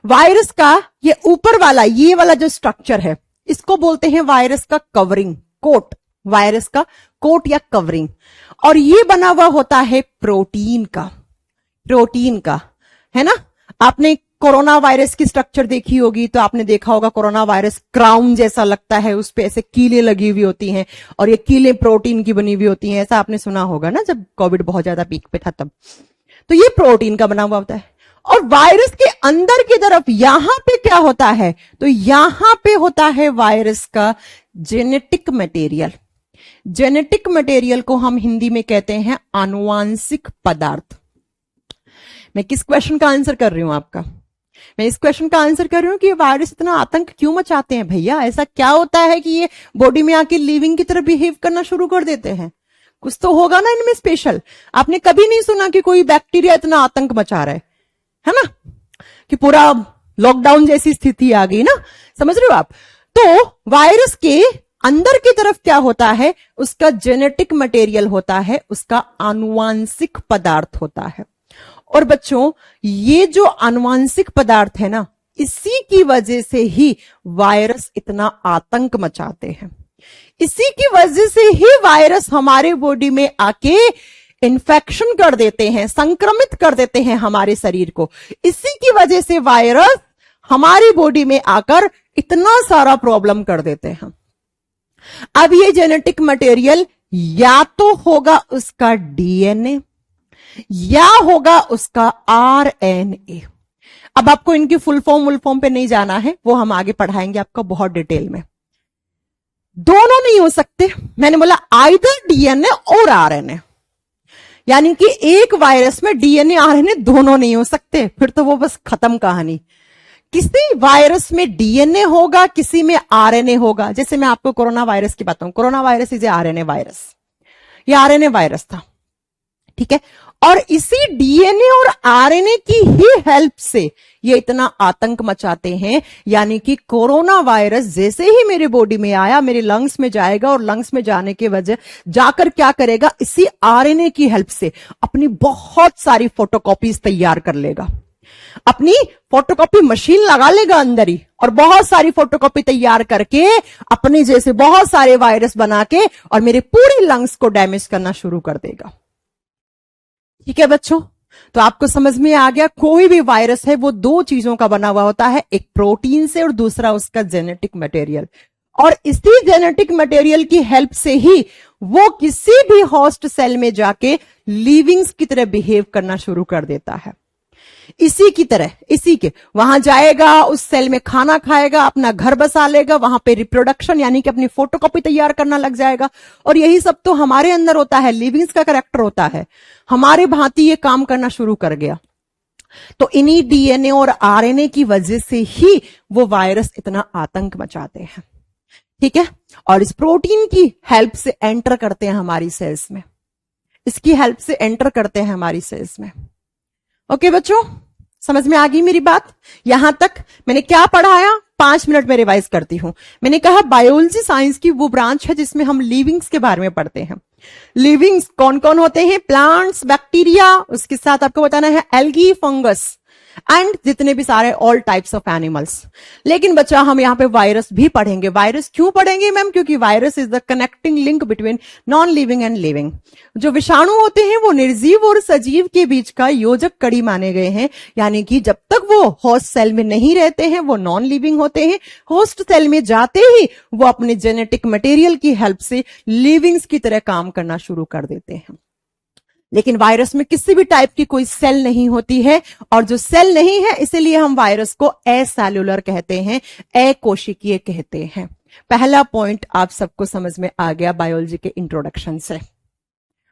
वायरस का ये ऊपर वाला, ये वाला जो स्ट्रक्चर है, इसको बोलते हैं वायरस का कवरिंग, कोट, वायरस का कोट या कवरिंग, और ये बना हुआ होता है प्रोटीन का, है ना। आपने कोरोना वायरस की स्ट्रक्चर देखी होगी, तो आपने देखा होगा कोरोना वायरस क्राउन जैसा लगता है, उस पे ऐसे कीले लगी हुई होती हैं, और ये कीले प्रोटीन की बनी हुई होती हैं, ऐसा आपने सुना होगा ना, जब कोविड बहुत ज्यादा पीक पे था तब। तो ये प्रोटीन का बना हुआ होता है, और वायरस के अंदर की तरफ यहां पे क्या होता है, तो यहां पे होता है वायरस का जेनेटिक मटेरियल। जेनेटिक मटेरियल को हम हिंदी में कहते हैं आनुवांशिक पदार्थ। मैं किस क्वेश्चन का आंसर कर रही हूं आपका, मैं इस क्वेश्चन का आंसर कर रही हूं कि ये वायरस इतना आतंक क्यों मचाते हैं भैया, ऐसा क्या होता है कि ये बॉडी में आके लिविंग की तरह बिहेव करना शुरू कर देते हैं। कुछ तो होगा ना इनमें स्पेशल। आपने कभी नहीं सुना कि कोई बैक्टीरिया इतना आतंक मचा रहा है ना, कि पूरा लॉकडाउन जैसी स्थिति आ गई ना, समझ रहे हो आप। तो वायरस के अंदर की तरफ क्या होता है, उसका जेनेटिक मटेरियल होता है, उसका आनुवांशिक पदार्थ होता है। और बच्चों ये जो आनुवांशिक पदार्थ है ना, इसी की वजह से ही वायरस इतना आतंक मचाते हैं, इसी की वजह से ही वायरस हमारे बॉडी में आके इन्फेक्शन कर देते हैं, संक्रमित कर देते हैं हमारे शरीर को। इसी की वजह से वायरस हमारी बॉडी में आकर इतना सारा प्रॉब्लम कर देते हैं। अब ये जेनेटिक मटेरियल या तो होगा उसका डीएनए या होगा उसका आरएनए। अब आपको इनकी फुल फॉर्म पे नहीं जाना है, वो हम आगे पढ़ाएंगे आपको बहुत डिटेल में। दोनों नहीं हो सकते, मैंने बोला आइदर डीएनए और आरएनए, यानी कि एक वायरस में डीएनए आरएनए दोनों नहीं हो सकते, फिर तो वो बस खत्म कहानी। किसी वायरस में डीएनए होगा, किसी में आरएनए होगा। जैसे मैं आपको कोरोना वायरस की बताऊं, corona virus is RNA virus, ये आरएनए वायरस था, ठीक है। और इसी डीएनए और आरएनए की ही हेल्प से ये इतना आतंक मचाते हैं। यानी कि कोरोना वायरस जैसे ही मेरे बॉडी में आया, मेरे लंग्स में जाएगा, और लंग्स में जाने के वजह जाकर क्या करेगा, इसी आरएनए की हेल्प से अपनी बहुत सारी फोटोकॉपीज तैयार कर लेगा, अपनी फोटोकॉपी मशीन लगा लेगा अंदर ही, और बहुत सारी फोटोकॉपी तैयार करके अपने जैसे बहुत सारे वायरस बना के और मेरे पूरे लंग्स को डैमेज करना शुरू कर देगा। ठीक है बच्चों, तो आपको समझ में आ गया, कोई भी वायरस है वो दो चीजों का बना हुआ होता है, एक प्रोटीन से और दूसरा उसका जेनेटिक मटेरियल। और इसी जेनेटिक मटेरियल की हेल्प से ही वो किसी भी होस्ट सेल में जाके लिविंग्स की तरह बिहेव करना शुरू कर देता है। इसी की तरह, इसी के वहां जाएगा, उस सेल में खाना खाएगा, अपना घर बसा लेगा, वहां पे रिप्रोडक्शन यानी कि अपनी फोटोकॉपी तैयार करना लग जाएगा। और यही सब तो हमारे अंदर होता है, लिविंग्स का कैरेक्टर होता है, हमारे भांति ये काम करना शुरू कर गया। तो इन्हीं डीएनए और आरएनए की वजह से ही वो वायरस इतना आतंक मचाते हैं, ठीक है। और इस प्रोटीन की हेल्प से एंटर करते हैं हमारी सेल्स में, इसकी हेल्प से एंटर करते हैं हमारी सेल्स में। ओके बच्चों, समझ में आ गई मेरी बात? यहां तक मैंने क्या पढ़ाया, 5 मिनट में रिवाइज करती हूं। मैंने कहा बायोलॉजी साइंस की वो ब्रांच है जिसमें हम लिविंग्स के बारे में पढ़ते हैं। लिविंग्स कौन कौन होते हैं? प्लांट्स, बैक्टीरिया, उसके साथ आपको बताना है एल्गी, फंगस एंड जितने भी सारे ऑल टाइप्स ऑफ एनिमल्स। लेकिन बच्चा हम यहां पे वायरस भी पढ़ेंगे। वायरस क्यों पढ़ेंगे मैम? क्योंकि virus is the connecting link between non living and living. जो विषाणु होते हैं वो निर्जीव और सजीव के बीच का योजक कड़ी माने गए हैं, यानी कि जब तक वो होस्ट सेल में नहीं रहते हैं वो नॉन लिविंग होते हैं, होस्ट सेल में जाते ही वो अपने जेनेटिक मटेरियल की हेल्प से लिविंग्स की तरह काम करना शुरू कर देते हैं। लेकिन वायरस में किसी भी टाइप की कोई सेल नहीं होती है, और जो सेल नहीं है इसीलिए हम वायरस को एसेल्युलर कहते हैं, अकोशिकीय कहते हैं। पहला पॉइंट आप सबको समझ में आ गया बायोलॉजी के इंट्रोडक्शन से।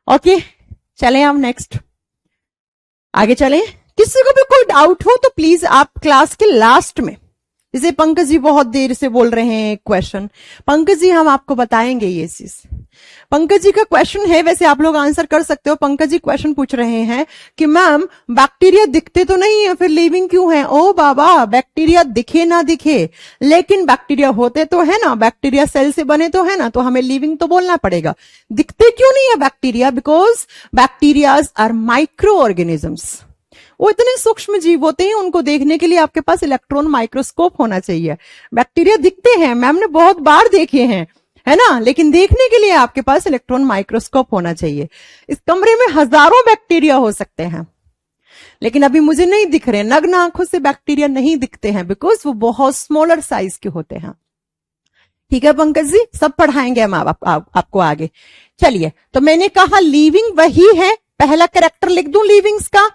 ओके, चलें अब नेक्स्ट आगे चलें। किसी को भी कोई डाउट हो तो प्लीज आप क्लास के लास्ट में, जैसे पंकज जी बहुत देर से बोल रहे हैं क्वेश्चन, पंकज जी हम आपको बताएंगे ये चीज। पंकज जी का क्वेश्चन है, वैसे आप लोग आंसर कर सकते हो। पंकज जी क्वेश्चन पूछ रहे हैं कि मैम बैक्टीरिया दिखते तो नहीं है, फिर लिविंग क्यों है? ओ बाबा, बैक्टीरिया दिखे ना दिखे, लेकिन बैक्टीरिया होते तो है ना, बैक्टीरिया सेल से बने तो है ना, तो हमें लिविंग तो बोलना पड़ेगा। दिखते क्यों नहीं है bacteria? Because bacterias are microorganisms. वो इतने सूक्ष्म जीव होते हैं, उनको देखने के लिए आपके पास इलेक्ट्रॉन माइक्रोस्कोप होना चाहिए। बैक्टीरिया दिखते हैं, मैम ने बहुत बार देखे हैं, है ना, लेकिन देखने के लिए आपके पास इलेक्ट्रॉन माइक्रोस्कोप होना चाहिए। इस कमरे में हजारों बैक्टीरिया हो सकते हैं, लेकिन अभी मुझे नहीं दिख रहे, नग्न आंखों से बैक्टीरिया नहीं दिखते हैं, बिकॉज वो बहुत स्मॉलर साइज के होते हैं। ठीक है पंकज जी, सब पढ़ाएंगे हम आपको आगे। चलिए, तो मैंने कहा लिविंग वही है, पहला कैरेक्टर लिख दूं लिविंग्स का।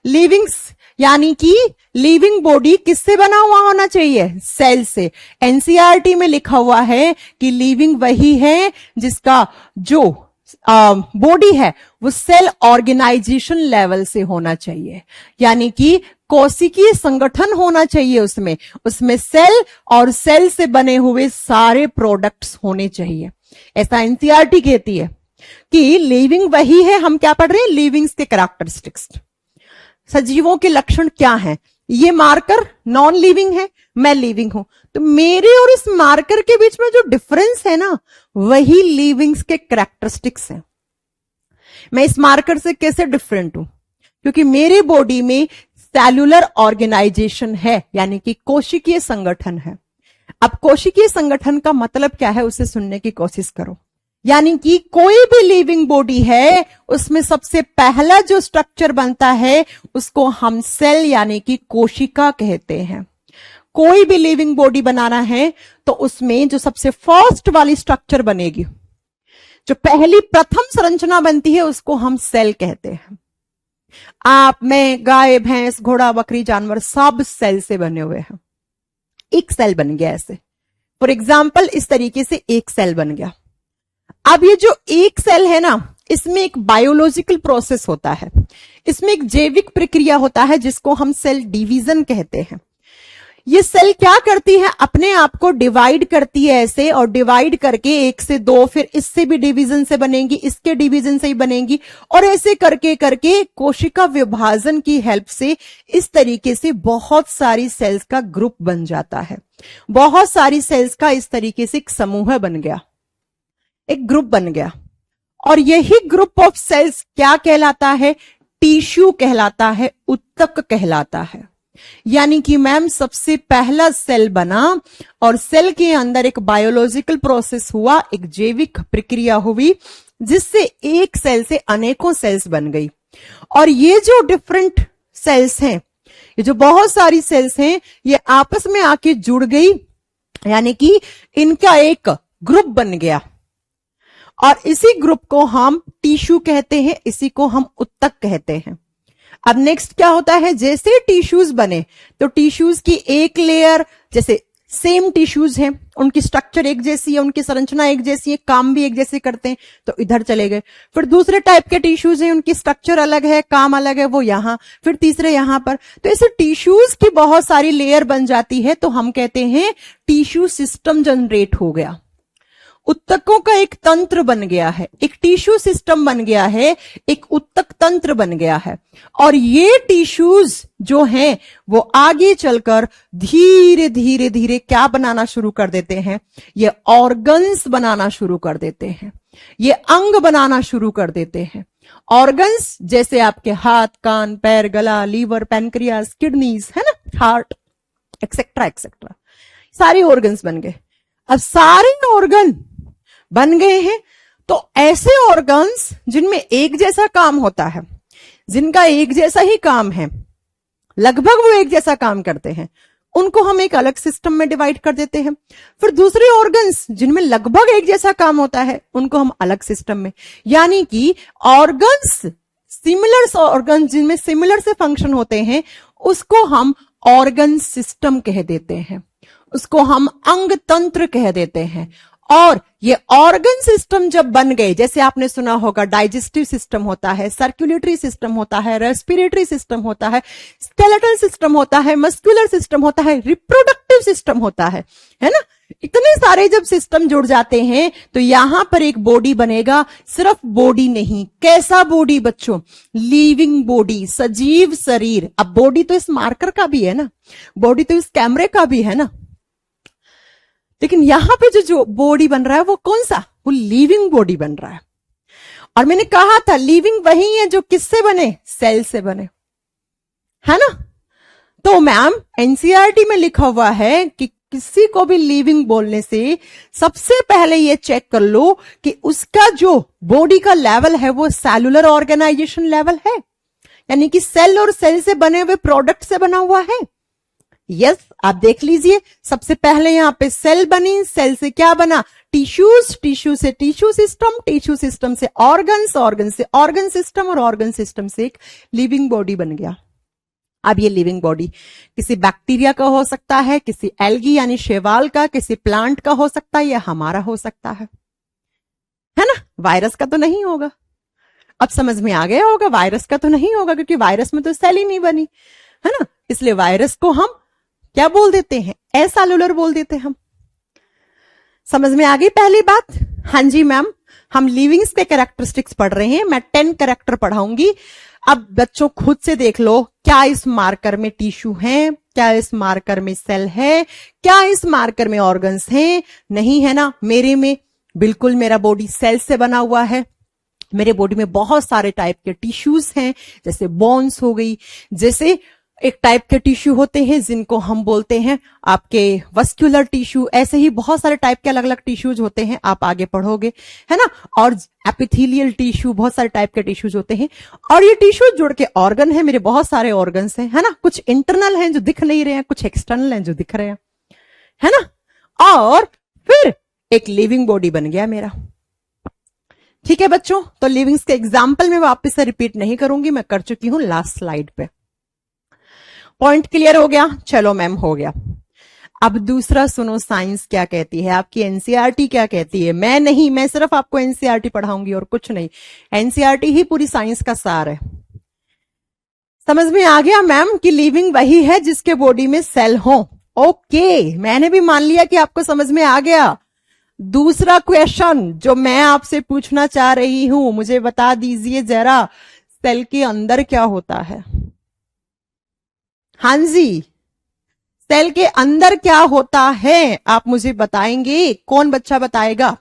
लिविंग्स यानी कि लिविंग बॉडी किससे बना हुआ होना चाहिए? सेल से। एनसीईआरटी में लिखा हुआ है कि लिविंग वही है जिसका जो बॉडी है वो सेल ऑर्गेनाइजेशन लेवल से होना चाहिए, यानी कि कोशिकीय संगठन होना चाहिए उसमें सेल और सेल से बने हुए सारे प्रोडक्ट्स होने चाहिए। ऐसा एनसीईआरटी कहती है कि लिविंग वही है। हम क्या पढ़ रहे हैं? लिविंग्स के कैरेक्टरिस्टिक्स, सजीवों के लक्षण क्या हैं। ये मार्कर नॉन लिविंग है, मैं लिविंग हूं, तो मेरे और इस मार्कर के बीच में जो डिफरेंस है ना, वही लिविंग्स के कैरेक्टरिस्टिक्स हैं। मैं इस मार्कर से कैसे डिफरेंट हूं? क्योंकि मेरे बॉडी में सेल्यूलर ऑर्गेनाइजेशन है, यानी कि कोशिकीय संगठन है। अब कोशिकीय संगठन का मतलब क्या है, उसे सुनने की कोशिश करो। यानी कि कोई भी लिविंग बॉडी है, उसमें सबसे पहला जो स्ट्रक्चर बनता है उसको हम सेल यानी कि कोशिका कहते हैं। कोई भी लिविंग बॉडी बनाना है तो उसमें जो सबसे फर्स्ट वाली स्ट्रक्चर बनेगी, जो पहली प्रथम संरचना बनती है, उसको हम सेल कहते हैं। आप, मैं, गाय, भैंस, घोड़ा, बकरी, जानवर सब सेल से बने हुए हैं। एक सेल बन गया ऐसे, फॉर एग्जाम्पल इस तरीके से एक सेल बन गया। अब ये जो एक सेल है ना, इसमें एक बायोलॉजिकल प्रोसेस होता है, इसमें एक जैविक प्रक्रिया होता है जिसको हम सेल डिवीजन कहते हैं। ये सेल क्या करती है? अपने आप को डिवाइड करती है ऐसे, और डिवाइड करके 1 से 2, फिर इससे भी डिवीजन से बनेगी, इसके डिवीजन से ही बनेगी, और ऐसे करके करके कोशिका विभाजन की हेल्प से इस तरीके से बहुत सारी सेल्स का ग्रुप बन जाता है। बहुत सारी सेल्स का इस तरीके से एक समूह बन गया, एक ग्रुप बन गया, और यही ग्रुप ऑफ सेल्स क्या कहलाता है? टिश्यू कहलाता है, उत्तक कहलाता है। यानी कि मैम सबसे पहला सेल बना और सेल के अंदर एक बायोलॉजिकल प्रोसेस हुआ, एक जैविक प्रक्रिया हुई, जिससे एक सेल से अनेकों सेल्स बन गई। और ये जो डिफरेंट सेल्स हैं, ये जो बहुत सारी सेल्स हैं, ये आपस में आके जुड़ गई, यानी कि इनका एक ग्रुप बन गया और इसी ग्रुप को हम टिश्यू कहते हैं, इसी को हम उत्तक कहते हैं। अब नेक्स्ट क्या होता है, जैसे टिश्यूज बने तो टिश्यूज की एक लेयर, जैसे सेम टिश्यूज हैं, उनकी स्ट्रक्चर एक जैसी है, उनकी संरचना एक जैसी है, काम भी एक जैसे करते हैं, तो इधर चले गए। फिर दूसरे टाइप के टिश्यूज हैं, उनकी स्ट्रक्चर अलग है, काम अलग है, वो यहां, फिर तीसरे यहां पर। तो ऐसे टिश्यूज की बहुत सारी लेयर बन जाती है, तो हम कहते हैं टिश्यू सिस्टम जनरेट हो गया। उत्तकों का एक तंत्र बन गया है, एक टिश्यू सिस्टम बन गया है, एक उत्तक तंत्र बन गया है। और ये टिश्यूज जो हैं वो आगे चलकर धीरे धीरे धीरे क्या बनाना शुरू कर देते हैं, ये ऑर्गन्स बनाना शुरू कर देते हैं, ये अंग बनाना शुरू कर देते हैं। ऑर्गन्स जैसे आपके हाथ, कान, पैर, गला, लीवर, पैनक्रियास, किडनीज, है ना, हार्ट, एक्सेट्रा एक्सेट्रा, सारे ऑर्गन्स बन गए। अब सारे ऑर्गन बन गए हैं, तो ऐसे ऑर्गन्स जिनमें एक जैसा काम होता है, जिनका एक जैसा ही काम है, लगभग वो एक जैसा काम करते हैं, उनको हम एक अलग सिस्टम में डिवाइड कर देते हैं। फिर दूसरे ऑर्गन्स जिनमें लगभग एक जैसा काम होता है, उनको हम अलग सिस्टम में, यानी कि ऑर्गन्स, सिमिलर ऑर्गन जिनमें सिमिलर से फंक्शन होते हैं, उसको हम ऑर्गन सिस्टम कह देते हैं, उसको हम अंग तंत्र कह देते हैं। और ये ऑर्गन सिस्टम जब बन गए, जैसे आपने सुना होगा डाइजेस्टिव सिस्टम होता है, सर्कुलेटरी सिस्टम होता है, रेस्पिरेटरी सिस्टम होता है, स्केलेटल सिस्टम होता है, मस्कुलर सिस्टम होता है, रिप्रोडक्टिव सिस्टम होता है ना। इतने सारे जब सिस्टम जुड़ जाते हैं तो यहां पर एक बॉडी बनेगा। सिर्फ बॉडी नहीं, कैसा बॉडी बच्चों, लिविंग बॉडी, सजीव शरीर। अब बॉडी तो इस मार्कर का भी है ना, बॉडी तो इस कैमरे का भी है ना, लेकिन यहां पे जो बॉडी बन रहा है वो कौन सा, वो लिविंग बॉडी बन रहा है। और मैंने कहा था लिविंग वही है जो किससे बने, सेल से बने, है ना। तो मैम एनसीईआरटी में लिखा हुआ है कि किसी को भी लिविंग बोलने से सबसे पहले ये चेक कर लो कि उसका जो बॉडी का लेवल है वो सेलुलर ऑर्गेनाइजेशन लेवल है, यानी कि सेल और सेल से बने हुए प्रोडक्ट से बना हुआ है। यस, आप देख लीजिए, सबसे पहले यहां पे सेल बनी, सेल से क्या बना, टिश्यूज, टिश्यू से टिश्यू सिस्टम, टिश्यू सिस्टम से ऑर्गन्स, ऑर्गन से ऑर्गन सिस्टम, और ऑर्गन सिस्टम से एक लिविंग बॉडी बन गया। अब ये लिविंग बॉडी किसी बैक्टीरिया का हो सकता है, किसी एल्गी यानी शैवाल का, किसी प्लांट का हो सकता है, या हमारा हो सकता है ना। वायरस का तो नहीं होगा। अब समझ में आ गया होगा, वायरस का तो नहीं होगा, क्योंकि वायरस में तो सेल ही नहीं बनी, है ना। इसलिए वायरस को हम क्या बोल देते हैं, एसेलुलर बोल देते हैं हम। समझ में आ गई पहली बात। हाँ जी मैम, हम लिविंग्स के कैरेक्टरिस्टिक्स पढ़ रहे हैं, मैं 10 कैरेक्टर पढ़ाऊंगी। अब बच्चों खुद से देख लो, क्या इस मार्कर में टिश्यू है, क्या इस मार्कर में सेल है, क्या इस मार्कर में ऑर्गन्स हैं, नहीं है ना। मेरे में बिल्कुल, मेरा बॉडी सेल से बना हुआ है, मेरे बॉडी में बहुत सारे टाइप के टिश्यूज हैं, जैसे बोन्स हो गई, जैसे एक टाइप के टिश्यू होते हैं जिनको हम बोलते हैं आपके वस्कुलर टिश्यू, ऐसे ही बहुत सारे टाइप के अलग अलग टिश्यूज होते हैं, आप आगे पढ़ोगे, है ना। और एपिथेलियल टिश्यू, बहुत सारे टाइप के टिश्यूज होते हैं, और ये टिश्यू जुड़ के ऑर्गन है, मेरे बहुत सारे ऑर्गन्स हैं, है ना। कुछ इंटरनल हैं जो दिख नहीं रहे हैं, कुछ एक्सटर्नल हैं जो दिख रहे हैं, है ना। और फिर एक लिविंग बॉडी बन गया मेरा। ठीक है बच्चों, तो लिविंग्स के एग्जाम्पल में वापस से रिपीट नहीं करूंगी, मैं कर चुकी हूं लास्ट स्लाइड पे। पॉइंट क्लियर हो गया, चलो मैम हो गया। अब दूसरा सुनो, साइंस क्या कहती है, आपकी एनसीईआरटी क्या कहती है। मैं नहीं, मैं सिर्फ आपको एनसीईआरटी पढ़ाऊंगी और कुछ नहीं, एनसीईआरटी ही पूरी साइंस का सार है। समझ में आ गया मैम कि लिविंग वही है जिसके बॉडी में सेल हो। ओके, मैंने भी मान लिया कि आपको समझ में आ गया। दूसरा क्वेश्चन जो मैं आपसे पूछना चाह रही हूं, मुझे बता दीजिए जरा, सेल के अंदर क्या होता है। हाँ जी, सेल के अंदर क्या होता है, आप मुझे बताएंगे, कौन बच्चा बताएगा।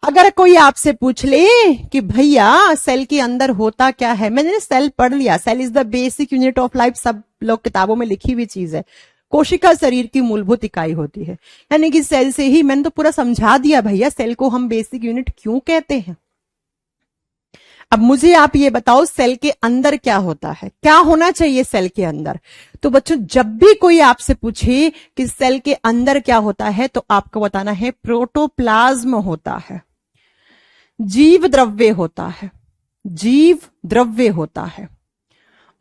अगर कोई आपसे पूछ ले कि भैया सेल के अंदर होता क्या है, मैंने सेल पढ़ लिया, cell is the basic unit of life, सब लोग किताबों में लिखी हुई चीज है। कोशिका शरीर की मूलभूत इकाई होती है, यानी कि सेल से ही, मैंने तो पूरा समझा दिया भैया, सेल को हम बेसिक यूनिट क्यों कहते हैं। अब मुझे आप ये बताओ सेल के अंदर क्या होता है, क्या होना चाहिए सेल के अंदर। तो बच्चों जब भी कोई आपसे पूछे कि सेल के अंदर क्या होता है तो आपको बताना है प्रोटोप्लाज्म होता है, जीव द्रव्य होता है, जीव द्रव्य होता है।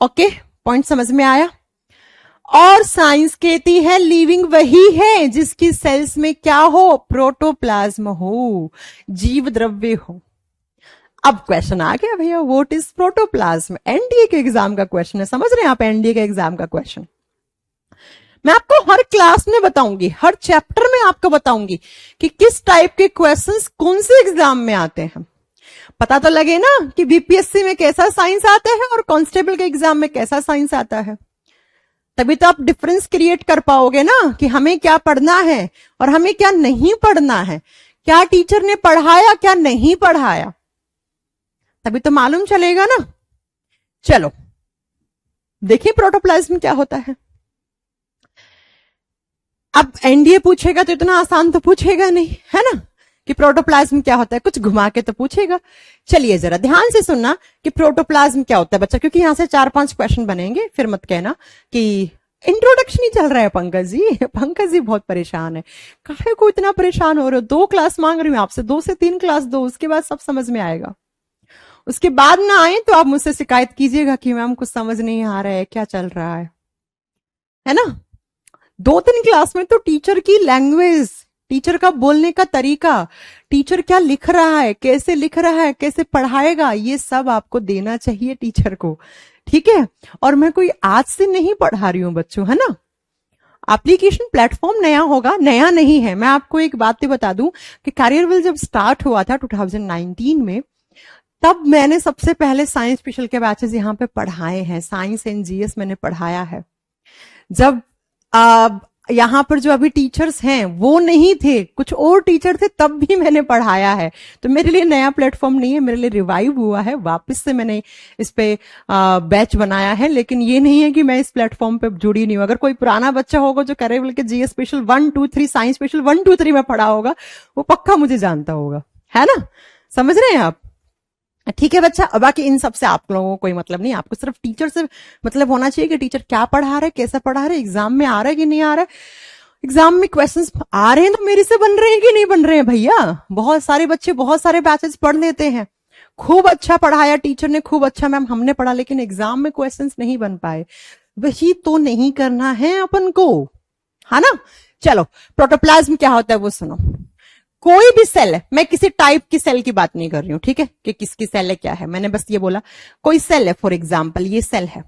ओके, पॉइंट समझ में आया। और साइंस कहती है लिविंग वही है जिसकी सेल्स में क्या हो, प्रोटोप्लाज्म हो, जीव द्रव्य हो। अब क्वेश्चन आ गया भैया, व्हाट इज प्रोटोप्लाज्म। एनडीए के एग्जाम का क्वेश्चन है, समझ रहे हैं आप, एनडीए के एग्जाम का क्वेश्चन। मैं आपको हर क्लास में बताऊंगी, हर चैप्टर में आपको बताऊंगी कि किस टाइप के क्वेश्चंस कौन से एग्जाम में आते हैं। पता तो लगे ना कि बीपीएससी में कैसा साइंस आता है और कांस्टेबल के एग्जाम में कैसा साइंस आता है। तभी तो आप डिफरेंस क्रिएट कर पाओगे ना कि हमें क्या पढ़ना है और हमें क्या नहीं पढ़ना है, क्या टीचर ने पढ़ाया क्या नहीं पढ़ाया, तभी तो मालूम चलेगा ना। चलो देखिए प्रोटोप्लाज्म क्या होता है। अब एनडीए पूछेगा तो इतना आसान तो पूछेगा नहीं, है ना, कि प्रोटोप्लाज्म क्या होता है, कुछ घुमा के तो पूछेगा। चलिए जरा ध्यान से सुनना कि प्रोटोप्लाज्म क्या होता है बच्चा, क्योंकि यहां से 4-5 क्वेश्चन बनेंगे, फिर मत कहना कि इंट्रोडक्शन ही चल रहा है पंकज जी। पंकज जी बहुत परेशान है, काहे को इतना परेशान हो रहे हो, 2 क्लास मांग रही हूं आपसे, 2 से 3 क्लास दो, उसके बाद सब समझ में आएगा। उसके बाद ना आए तो आप मुझसे शिकायत कीजिएगा कि मैम कुछ समझ नहीं आ रहा है, क्या चल रहा है ना। 2-3 क्लास में तो टीचर की लैंग्वेज, टीचर का बोलने का तरीका, टीचर क्या लिख रहा है, कैसे लिख रहा है, कैसे पढ़ाएगा, ये सब आपको देना चाहिए टीचर को, ठीक है। और मैं कोई आज से नहीं पढ़ा रही हूं बच्चों, है ना। एप्लीकेशन प्लेटफॉर्म नया होगा, नया नहीं है। मैं आपको एक बात बता दूं कि कैरियरवेल जब स्टार्ट हुआ था 2019 में, तब मैंने सबसे पहले साइंस स्पेशल के बैचेस यहां पे पढ़ाए हैं, साइंस एंड जीएस मैंने पढ़ाया है। जब यहां पर जो अभी टीचर्स हैं वो नहीं थे, कुछ और टीचर थे, तब भी मैंने पढ़ाया है। तो मेरे लिए नया प्लेटफॉर्म नहीं है, मेरे लिए रिवाइव हुआ है, वापस से मैंने इस पे बैच बनाया है। लेकिन ये नहीं है कि मैं इस प्लेटफॉर्म पे जुड़ी नहीं हूं। अगर कोई पुराना बच्चा होगा जो कैरियरवेल के जीएस स्पेशल 1, 2, 3, साइंस स्पेशल 1, 2, 3 में पढ़ा होगा, वो पक्का मुझे जानता होगा, है ना, समझ रहे हैं आप। ठीक है बच्चा, अब बाकी इन सब से आप लोगों को कोई मतलब नहीं, आपको सिर्फ टीचर से मतलब होना चाहिए कि टीचर क्या पढ़ा रहा है, कैसा पढ़ा रहा है, एग्जाम में आ रहा है कि नहीं आ रहा है। एग्जाम में क्वेश्चंस आ रहे हैं तो मेरे से बन रहे हैं कि नहीं बन रहे हैं भैया। बहुत सारे बच्चे बहुत सारे बैचेस पढ़ लेते हैं, खूब अच्छा पढ़ाया टीचर ने, खूब अच्छा मैम हमने पढ़ा, लेकिन एग्जाम में क्वेश्चंस नहीं बन पाए। वही तो नहीं करना है अपन को, है ना। चलो प्रोटोप्लाज्म क्या होता है वो सुनो। कोई भी सेल है, मैं किसी टाइप की सेल की बात नहीं कर रही हूं, ठीक है, कि किसकी सेल है क्या है, मैंने बस ये बोला कोई सेल है। फॉर एग्जाम्पल ये सेल है,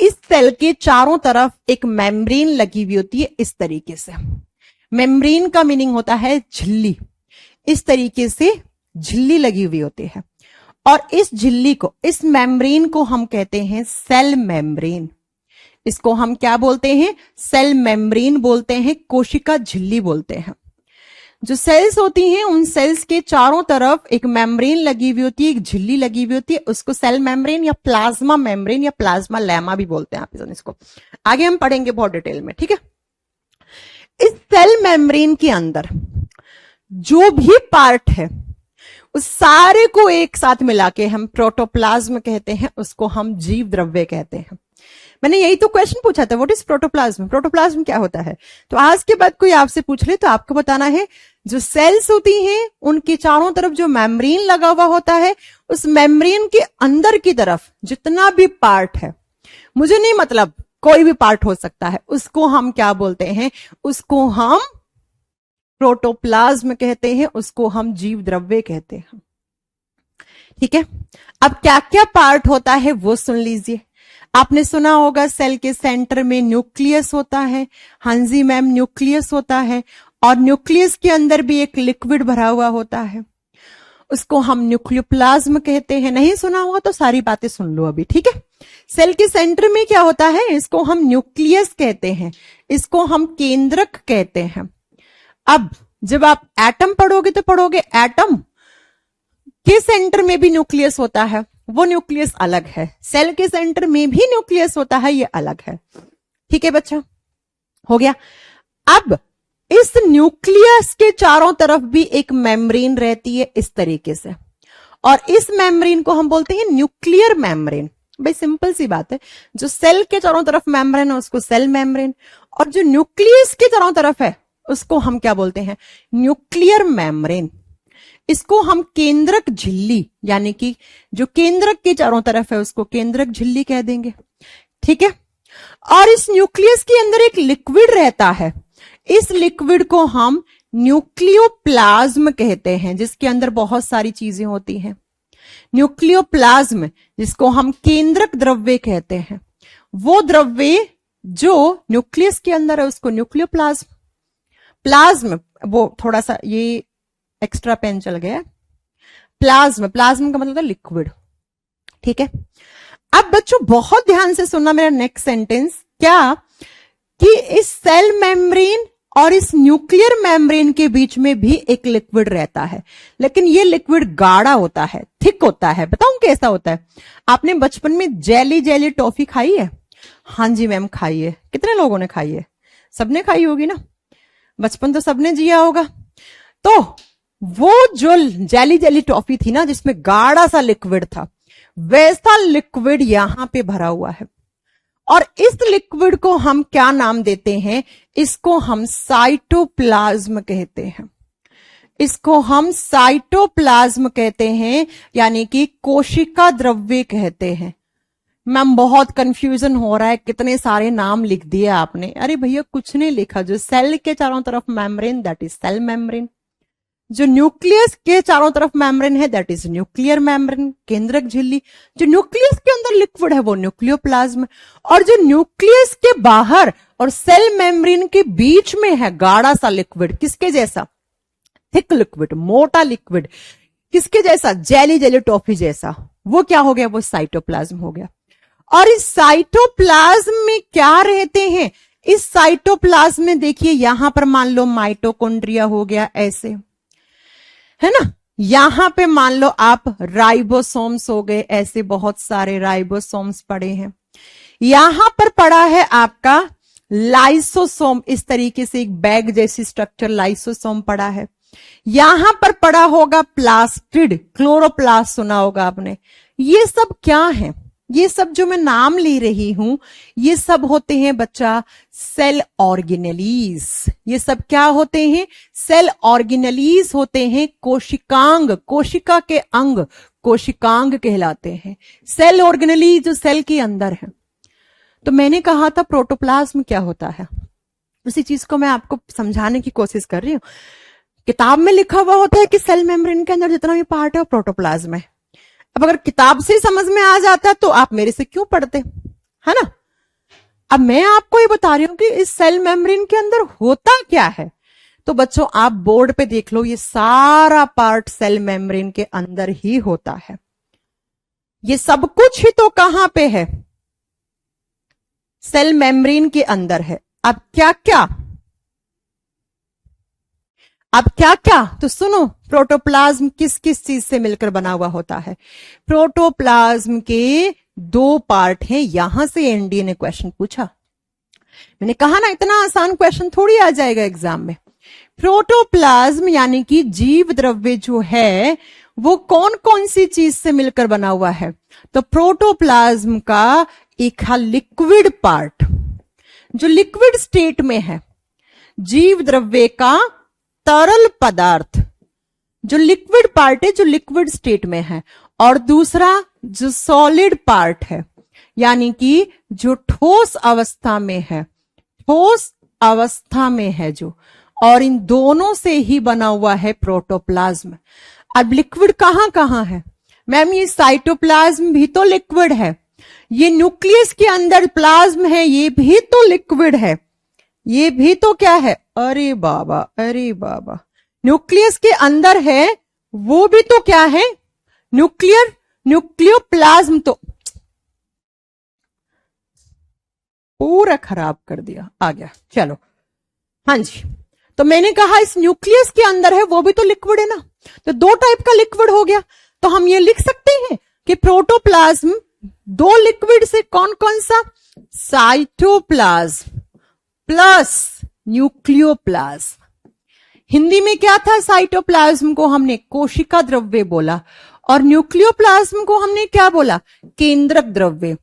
इस सेल के चारों तरफ एक मेम्ब्रेन लगी हुई होती है इस तरीके से। मेम्ब्रेन का मीनिंग होता है झिल्ली, इस तरीके से झिल्ली लगी हुई होती है। और इस झिल्ली को, इस मेम्ब्रेन को हम कहते हैं सेल मेम्ब्रेन। इसको हम क्या बोलते हैं, सेल मेम्ब्रेन बोलते हैं, कोशिका झिल्ली बोलते हैं। जो सेल्स होती हैं उन सेल्स के चारों तरफ एक मेम्ब्रेन लगी हुई होती है, एक झिल्ली लगी हुई होती है, उसको सेल मेम्ब्रेन या प्लाज्मा मेम्ब्रेन या प्लाज्मा लेमा भी बोलते हैं आप इसको। आगे हम पढ़ेंगे बहुत डिटेल में, ठीक है। इस सेल मेम्ब्रेन के अंदर जो भी पार्ट है उस सारे को एक साथ मिला के हम प्रोटोप्लाज्म कहते हैं, उसको हम जीव द्रव्य कहते हैं। मैंने यही तो क्वेश्चन पूछा था, व्हाट इज प्रोटोप्लाज्म, प्रोटोप्लाज्म क्या होता है। तो आज के बाद कोई आपसे पूछ ले तो आपको बताना है जो सेल्स होती हैं उनके चारों तरफ जो मेम्ब्रेन लगा हुआ होता है, उस मेम्ब्रेन के अंदर की तरफ जितना भी पार्ट है, मुझे नहीं मतलब कोई भी पार्ट हो सकता है, उसको हम क्या बोलते हैं, उसको हम प्रोटोप्लाज्म कहते हैं, उसको हम जीव द्रव्य कहते हैं, ठीक है। अब क्या क्या पार्ट होता है वो सुन लीजिए। आपने सुना होगा सेल के सेंटर में न्यूक्लियस होता है, हांजी मैम न्यूक्लियस होता है, और न्यूक्लियस के अंदर भी एक लिक्विड भरा हुआ होता है, उसको हम न्यूक्लियोप्लाज्म कहते हैं। नहीं सुना होगा तो सारी बातें सुन लो अभी, ठीक है। सेल के सेंटर में क्या होता है, इसको हम न्यूक्लियस कहते हैं, इसको हम केंद्रक कहते हैं। अब जब आप एटम पढ़ोगे तो पढ़ोगे एटम के सेंटर में भी न्यूक्लियस होता है, वो न्यूक्लियस अलग है, सेल के सेंटर में भी न्यूक्लियस होता है, ये अलग है, ठीक है बच्चा, हो गया। अब इस न्यूक्लियस के चारों तरफ भी एक मेम्ब्रेन रहती है इस तरीके से, और इस मेम्ब्रेन को हम बोलते हैं न्यूक्लियर मेम्ब्रेन। भाई सिंपल सी बात है, जो सेल के चारों तरफ मेम्ब्रेन है उसको सेल मेम्ब्रेन, और जो न्यूक्लियस के चारों तरफ है उसको हम क्या बोलते हैं, न्यूक्लियर मेम्ब्रेन। इसको हम केंद्रक झिल्ली, यानी कि जो केंद्रक के चारों तरफ है उसको केंद्रक झिल्ली कह देंगे, ठीक है। और इस न्यूक्लियस के अंदर एक लिक्विड रहता है, इस लिक्विड को हम न्यूक्लियोप्लाज्म कहते हैं, जिसके अंदर बहुत सारी चीजें होती हैं। न्यूक्लियोप्लाज्म, जिसको हम केंद्रक द्रव्य कहते हैं, वो द्रव्य जो न्यूक्लियस के अंदर है उसको न्यूक्लियोप्लाज्म। प्लाज्म, वो थोड़ा सा ये एक्स्ट्रा पेन चल गया, प्लाज्म, प्लाज्म का मतलब है लिक्विड, ठीक है। अब बच्चों बहुत ध्यान से सुनना मेरा नेक्स्ट सेंटेंस, क्या कि इस सेल मेम्ब्रेन और इस न्यूक्लियर मेम्ब्रेन के बीच में भी एक लिक्विड रहता है, लेकिन ये लिक्विड गाढ़ा होता है, थिक होता है। बताऊं कैसा होता है? आपने बचपन में जेली जेली टॉफी खाई है? हाँ जी मैम खाई है। कितने लोगों ने खाई है? सबने खाई होगी ना, बचपन तो सबने जिया होगा। तो वो जो जेली जेली टॉफी थी ना जिसमें गाढ़ा सा लिक्विड था, वैसा लिक्विड यहां पे भरा हुआ है, और इस लिक्विड को हम क्या नाम देते हैं? इसको हम साइटोप्लाज्म कहते हैं। इसको हम साइटोप्लाज्म कहते हैं, यानी कि कोशिका द्रव्य कहते हैं। मैम बहुत कंफ्यूजन हो रहा है, कितने सारे नाम लिख दिए आपने। अरे भैया कुछ नहीं लिखा, जो सेल के चारों तरफ membrane that is cell membrane, जो न्यूक्लियस के चारों तरफ मेम्ब्रेन है दैट इज न्यूक्लियर मेम्ब्रेन, केंद्रक झिल्ली। जो न्यूक्लियस के अंदर लिक्विड है वो न्यूक्लियोप्लाज्म, और जो न्यूक्लियस के बाहर और सेल मेम्ब्रेन के बीच में है गाढ़ा सा लिक्विड, किसके जैसा? थिक लिक्विड, मोटा लिक्विड, किसके जैसा? जेली जेली टॉफी जैसा। वो क्या हो गया? वो साइटोप्लाज्म हो गया। और इस साइटोप्लाज्म में क्या रहते हैं? इस साइटोप्लाज्म में देखिए यहां पर मान लो माइटोकॉन्ड्रिया हो गया, ऐसे है ना। यहां पे मान लो आप राइबोसोम्स हो गए, ऐसे बहुत सारे राइबोसोम्स पड़े हैं। यहां पर पड़ा है आपका लाइसोसोम, इस तरीके से एक बैग जैसी स्ट्रक्चर लाइसोसोम पड़ा है। यहां पर पड़ा होगा प्लास्टिड, क्लोरोप्लास्ट सुना होगा आपने। ये सब क्या है? ये सब जो मैं नाम ले रही हूं ये सब होते हैं बच्चा सेल ऑर्गेनेलीज। ये सब क्या होते हैं? सेल ऑर्गेनेलीज होते हैं। कोशिकांग, कोशिका के अंग कोशिकांग कहलाते हैं। सेल ऑर्गेनेलीज जो सेल के अंदर है। तो मैंने कहा था प्रोटोप्लाज्म क्या होता है, उसी चीज को मैं आपको समझाने की कोशिश कर रही हूं। किताब में लिखा हुआ होता है कि सेल मेम्ब्रेन के अंदर जितना भी पार्ट है वो प्रोटोप्लाज्म है। अब अगर किताब से समझ में आ जाता तो आप मेरे से क्यों पढ़ते, है ना। अब मैं आपको ये बता रही हूं कि इस सेल मेम्ब्रेन के अंदर होता क्या है। तो बच्चों आप बोर्ड पे देख लो, ये सारा पार्ट सेल मेम्ब्रेन के अंदर ही होता है। ये सब कुछ ही तो कहां पे है? सेल मेम्ब्रेन के अंदर है। अब क्या क्या, अब क्या क्या, तो सुनो, प्रोटोप्लाज्म किस किस चीज से मिलकर बना हुआ होता है? प्रोटोप्लाज्म के दो पार्ट हैं। यहां से एनडीए ने क्वेश्चन पूछा, मैंने कहा ना इतना आसान क्वेश्चन थोड़ी आ जाएगा एग्जाम में। प्रोटोप्लाज्म यानी कि जीव द्रव्य जो है वो कौन कौन सी चीज से मिलकर बना हुआ है? तो प्रोटोप्लाज्म का एक है लिक्विड पार्ट, जो लिक्विड स्टेट में है, जीव द्रव्य का तरल पदार्थ जो लिक्विड पार्ट है, जो लिक्विड स्टेट में है। और दूसरा जो सॉलिड पार्ट है, यानी कि जो ठोस अवस्था में है, ठोस अवस्था में है जो, और इन दोनों से ही बना हुआ है प्रोटोप्लाज्म। अब लिक्विड कहां कहां है? मैम ये साइटोप्लाज्म भी तो लिक्विड है, ये न्यूक्लियस के अंदर प्लाज्म है ये भी तो लिक्विड है, ये भी तो क्या है? अरे बाबा, अरे बाबा, न्यूक्लियस के अंदर है वो भी तो क्या है? न्यूक्लियर, न्यूक्लियोप्लाज्म तो पूरा खराब कर दिया, आ गया। चलो हाँ जी, तो मैंने कहा इस न्यूक्लियस के अंदर है वो भी तो लिक्विड है ना, तो दो टाइप का लिक्विड हो गया। तो हम ये लिख सकते हैं कि प्रोटोप्लाज्म दो लिक्विड से कौन कौन सा? Cytoplasm plus nucleoplasm. हिंदी में क्या था? साइटोप्लाज्म को हमने कोशिका द्रव्य बोला, और न्यूक्लियोप्लाज्म को हमने क्या बोला, केंद्रक द्रव्य,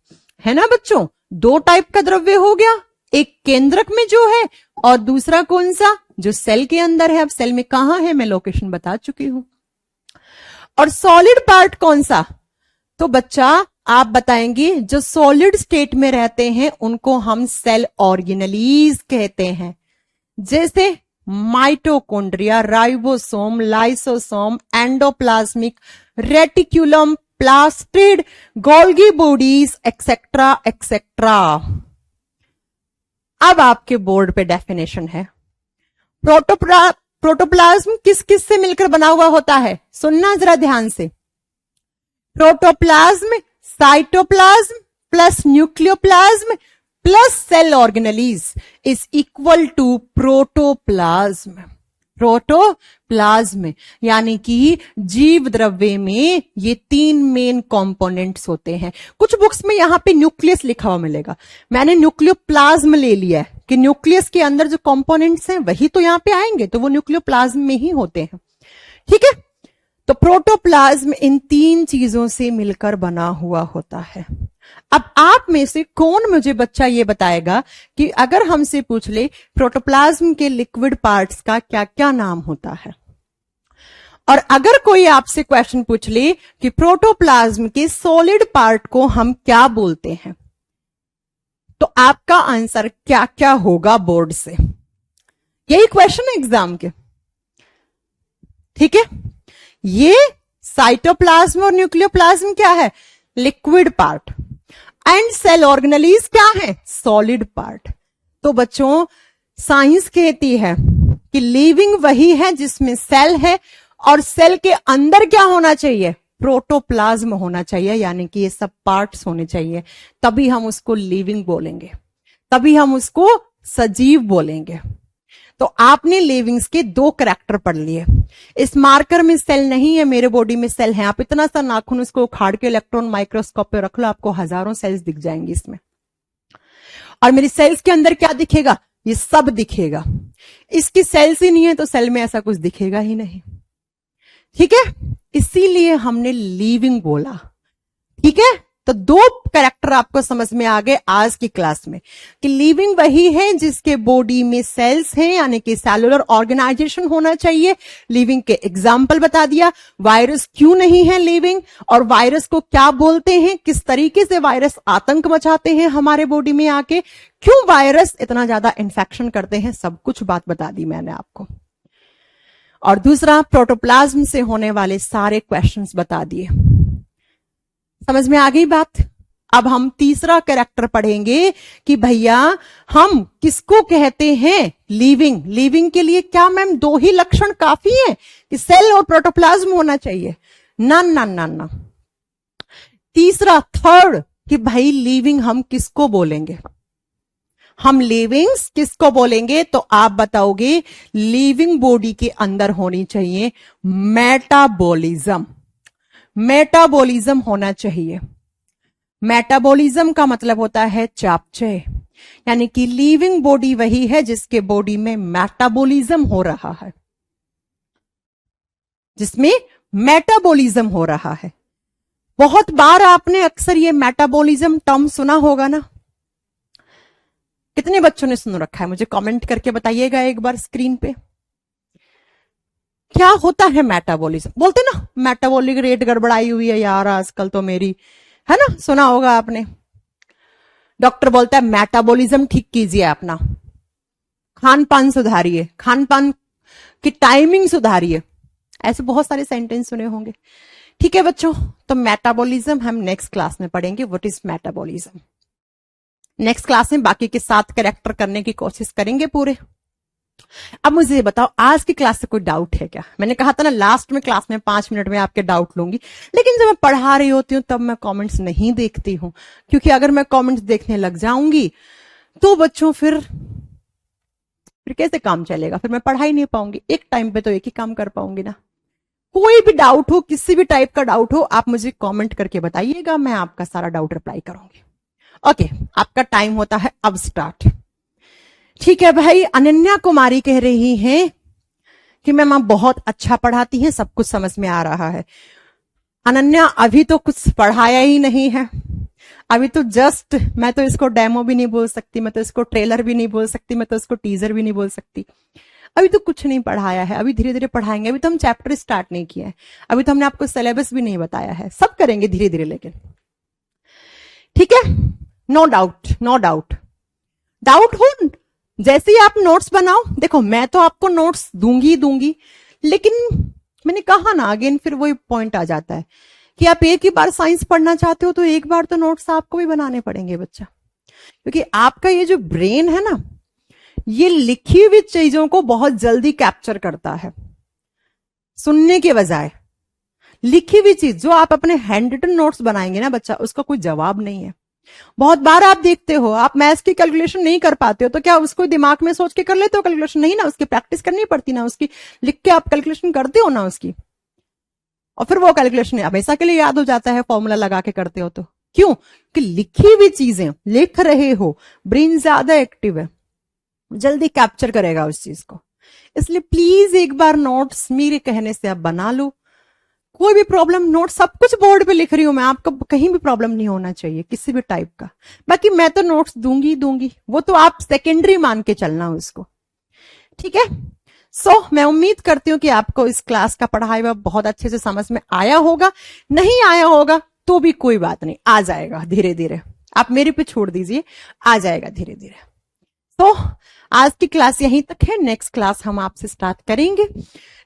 है ना बच्चों। दो टाइप का द्रव्य हो गया, एक केंद्रक में जो है और दूसरा कौन सा, जो सेल के अंदर है। अब सेल में कहां है मैं लोकेशन बता चुकी हूं। और सॉलिड पार्ट कौन सा, तो बच्चा आप बताएंगे जो सॉलिड स्टेट में रहते हैं उनको हम सेल ऑर्गेनेलीज कहते हैं, जैसे mitochondria, ribosome, lysosome, endoplasmic reticulum, plastid, Golgi bodies, etcetera etcetera. अब आपके बोर्ड पे डेफिनेशन है, प्रोटोप्लाज्म किस किस से मिलकर बना हुआ होता है, सुनना जरा ध्यान से। Protoplasm cytoplasm plus nucleoplasm plus cell organelles is equal to protoplasm. Protoplasm यानी कि जीव द्रव्य में ये तीन मेन कंपोनेंट्स होते हैं। कुछ बुक्स में यहां पे न्यूक्लियस लिखा हुआ मिलेगा, मैंने न्यूक्लियोप्लाज्म ले लिया है कि न्यूक्लियस के अंदर जो कंपोनेंट्स हैं वही तो यहां पे आएंगे, तो वो न्यूक्लियोप्लाज्म में ही होते हैं, ठीक है। तो प्रोटोप्लाज्म इन तीन चीजों से मिलकर बना हुआ होता है। अब आप में से कौन मुझे बच्चा ये बताएगा कि अगर हमसे पूछ ले प्रोटोप्लाज्म के लिक्विड पार्ट्स का क्या क्या नाम होता है, और अगर कोई आपसे क्वेश्चन पूछ ले कि प्रोटोप्लाज्म के सॉलिड पार्ट को हम क्या बोलते हैं, तो आपका आंसर क्या क्या होगा बोर्ड से। यही क्वेश्चन है एग्जाम के, ठीक है। ये साइटोप्लाज्म और न्यूक्लियोप्लाज्म क्या है, liquid part, and cell organelles क्या है, सॉलिड पार्ट। तो बच्चों साइंस कहती है कि लिविंग वही है जिसमें सेल है, और सेल के अंदर क्या होना चाहिए, प्रोटोप्लाज्म होना चाहिए, यानी कि ये सब पार्ट्स होने चाहिए, तभी हम उसको लिविंग बोलेंगे, तभी हम उसको सजीव बोलेंगे। तो आपने लिविंग्स के दो करैक्टर पढ़ लिए। इस मार्कर में सेल नहीं है, मेरे बॉडी में सेल है। आप इतना सा नाखून उसको उखाड़ के इलेक्ट्रॉन माइक्रोस्कोप पे रख लो, आपको हजारों सेल्स दिख जाएंगी इसमें। और मेरी सेल्स के अंदर क्या दिखेगा, ये सब दिखेगा। इसकी सेल्स ही नहीं है तो सेल में ऐसा कुछ दिखेगा ही नहीं, ठीक है। इसीलिए हमने लिविंग बोला, ठीक है। तो दो कैरेक्टर आपको समझ में आ गए आज की क्लास में कि लिविंग वही है जिसके बॉडी में सेल्स हैं, यानी कि सेलुलर ऑर्गेनाइजेशन होना चाहिए। लिविंग के एग्जाम्पल बता दिया, वायरस क्यों नहीं है लिविंग, और वायरस को क्या बोलते हैं, किस तरीके से वायरस आतंक मचाते हैं हमारे बॉडी में आके, क्यों वायरस इतना ज्यादा इन्फेक्शन करते हैं, सब कुछ बात बता दी मैंने आपको। और दूसरा, प्रोटोप्लाज्म से होने वाले सारे क्वेश्चंस बता दिए। समझ में आ गई बात। अब हम तीसरा कैरेक्टर पढ़ेंगे कि भैया हम किसको कहते हैं लिविंग। लिविंग के लिए क्या मैम दो ही लक्षण काफी हैं कि सेल और प्रोटोप्लाज्म होना चाहिए, ना ना ना ना। तीसरा, थर्ड, कि भाई लिविंग हम किसको बोलेंगे, हम लिविंग्स किसको बोलेंगे, तो आप बताओगे लिविंग बॉडी के अंदर होनी चाहिए मेटाबॉलिज्म। मेटाबॉलिज्म होना चाहिए। मेटाबॉलिज्म का मतलब होता है चापचय, यानी कि लिविंग बॉडी वही है जिसके बॉडी में मेटाबॉलिज्म हो रहा है, जिसमें मेटाबॉलिज्म हो रहा है। बहुत बार आपने अक्सर ये मेटाबॉलिज्म टर्म सुना होगा ना। कितने बच्चों ने सुन रखा है मुझे कमेंट करके बताइएगा एक बार स्क्रीन पे। क्या होता है मेटाबॉलिज्म, बोलते ना मेटाबॉलिक रेट गड़बड़ाई हुई है यार आजकल तो मेरी, है ना, सुना होगा आपने। डॉक्टर बोलता है मेटाबॉलिज्म ठीक कीजिए अपना, खान पान सुधारिए, खान पान की टाइमिंग सुधारिए, ऐसे बहुत सारे सेंटेंस सुने होंगे। ठीक है बच्चों, तो मेटाबॉलिज्म हम नेक्स्ट क्लास में पढ़ेंगे, what is metabolism. Next class में बाकी के 7 कैरेक्टर करने की कोशिश करेंगे पूरे। अब मुझे बताओ आज की क्लास से कोई डाउट है क्या। मैंने कहा था ना लास्ट में क्लास में 5 मिनट में आपके डाउट लूंगी, लेकिन जब मैं पढ़ा रही होती हूँ तब मैं कमेंट्स नहीं देखती हूँ, क्योंकि अगर मैं कमेंट्स देखने लग जाऊंगी तो बच्चों फिर कैसे काम चलेगा, फिर मैं पढ़ा ही नहीं पाऊंगी। एक टाइम पे तो एक ही काम कर पाऊंगी ना। कोई भी डाउट हो, किसी भी टाइप का डाउट हो, आप मुझे कमेंट करके बताइएगा, मैं आपका सारा डाउट रिप्लाई करूंगी। ओके, आपका टाइम होता है अब स्टार्ट। ठीक है भाई, अनन्या कुमारी कह रही हैं कि मैम आप बहुत अच्छा पढ़ाती हैं, सब कुछ समझ में आ रहा है। अनन्या अभी तो कुछ पढ़ाया ही नहीं है, अभी तो जस्ट, मैं तो इसको डेमो भी नहीं बोल सकती, मैं तो इसको ट्रेलर भी नहीं बोल सकती, मैं तो इसको टीजर भी नहीं बोल सकती। अभी तो कुछ नहीं पढ़ाया है, अभी धीरे धीरे पढ़ाएंगे। अभी तो हम चैप्टर स्टार्ट नहीं किया है, अभी तो हमने आपको सिलेबस भी नहीं बताया है, सब करेंगे धीरे धीरे। लेकिन ठीक है, no doubt, no doubt. Doubt हो जैसे ही आप नोट्स बनाओ, देखो मैं तो आपको नोट्स दूंगी, लेकिन मैंने कहा ना, अगेन फिर वही पॉइंट आ जाता है कि आप एक ही बार साइंस पढ़ना चाहते हो तो एक बार तो नोट्स आपको भी बनाने पड़ेंगे बच्चा, क्योंकि आपका ये जो ब्रेन है ना, ये लिखी हुई चीजों को बहुत जल्दी कैप्चर करता है, सुनने के बजाय। लिखी हुई चीज जो आप अपने हैंड रिटन नोट्स बनाएंगे ना बच्चा, उसका कोई जवाब नहीं है। बहुत बार आप देखते हो, आप मैथ्स की कैलकुलेशन नहीं कर पाते हो तो क्या उसको दिमाग में सोच के कर लेते हो कैलकुलेशन? नहीं ना, उसकी प्रैक्टिस करनी पड़ती ना, उसकी लिख के आप कैलकुलेशन करते हो ना उसकी, और फिर वो कैलकुलेशन हमेशा के लिए याद हो जाता है, फॉर्मूला लगा के करते हो तो। क्यों? कि लिखी हुई चीजें लिख रहे हो, ब्रेन ज्यादा एक्टिव है, जल्दी कैप्चर करेगा उस चीज को। इसलिए प्लीज एक बार नोट्स मेरे कहने से आप बना लो, कोई भी प्रॉब्लम, नोट सब कुछ बोर्ड पे लिख रही हूं मैं, आपको कहीं भी प्रॉब्लम नहीं होना चाहिए किसी भी टाइप का। बाकी मैं तो नोट्स दूंगी, वो तो आप सेकेंडरी मान के चलना उसको, ठीक है। मैं उम्मीद करती हूं कि आपको इस क्लास का पढ़ाई हुआ बहुत अच्छे से समझ में आया होगा। नहीं आया होगा तो भी कोई बात नहीं, आ जाएगा धीरे धीरे, आप मेरे पे छोड़ दीजिए, आ जाएगा धीरे धीरे। आज की क्लास यहीं तक है, नेक्स्ट क्लास हम आपसे स्टार्ट करेंगे,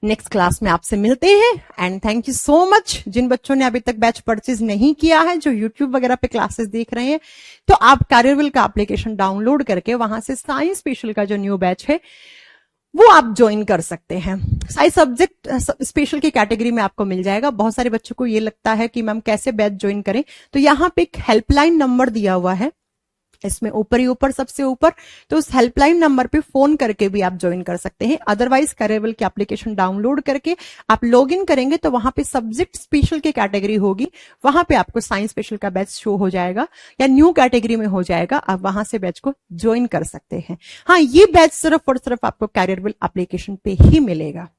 नेक्स्ट क्लास में आपसे मिलते हैं। And thank you so much जिन बच्चों ने अभी तक बैच परचेज नहीं किया है, जो यूट्यूब वगैरह पे क्लासेस देख रहे हैं, तो आप कैरियरविल का एप्लीकेशन डाउनलोड करके वहां से साइंस स्पेशल का जो न्यू बैच है वो आप ज्वाइन कर सकते हैं। साइंस सब्जेक्ट स्पेशल की कैटेगरी में आपको मिल जाएगा। बहुत सारे बच्चों को ये लगता है कि मैम कैसे बैच ज्वाइन करें, तो यहाँ पे एक हेल्पलाइन नंबर दिया हुआ है, इसमें ऊपर ही ऊपर सबसे ऊपर, तो उस हेल्पलाइन नंबर पे फोन करके भी आप ज्वाइन कर सकते हैं। अदरवाइज कैरियरविल की एप्लीकेशन डाउनलोड करके आप लॉग इन करेंगे तो वहां पे सब्जेक्ट स्पेशल की कैटेगरी होगी, वहां पे आपको साइंस स्पेशल का बैच शो हो जाएगा या न्यू कैटेगरी में हो जाएगा, आप वहां से बैच को ज्वाइन कर सकते हैं। हाँ, ये बैच सिर्फ और सिर्फ आपको कैरियरविल एप्लीकेशन पे ही मिलेगा।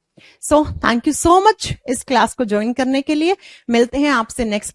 थैंक यू सो मच इस क्लास को ज्वाइन करने के लिए। मिलते हैं आपसे नेक्स्ट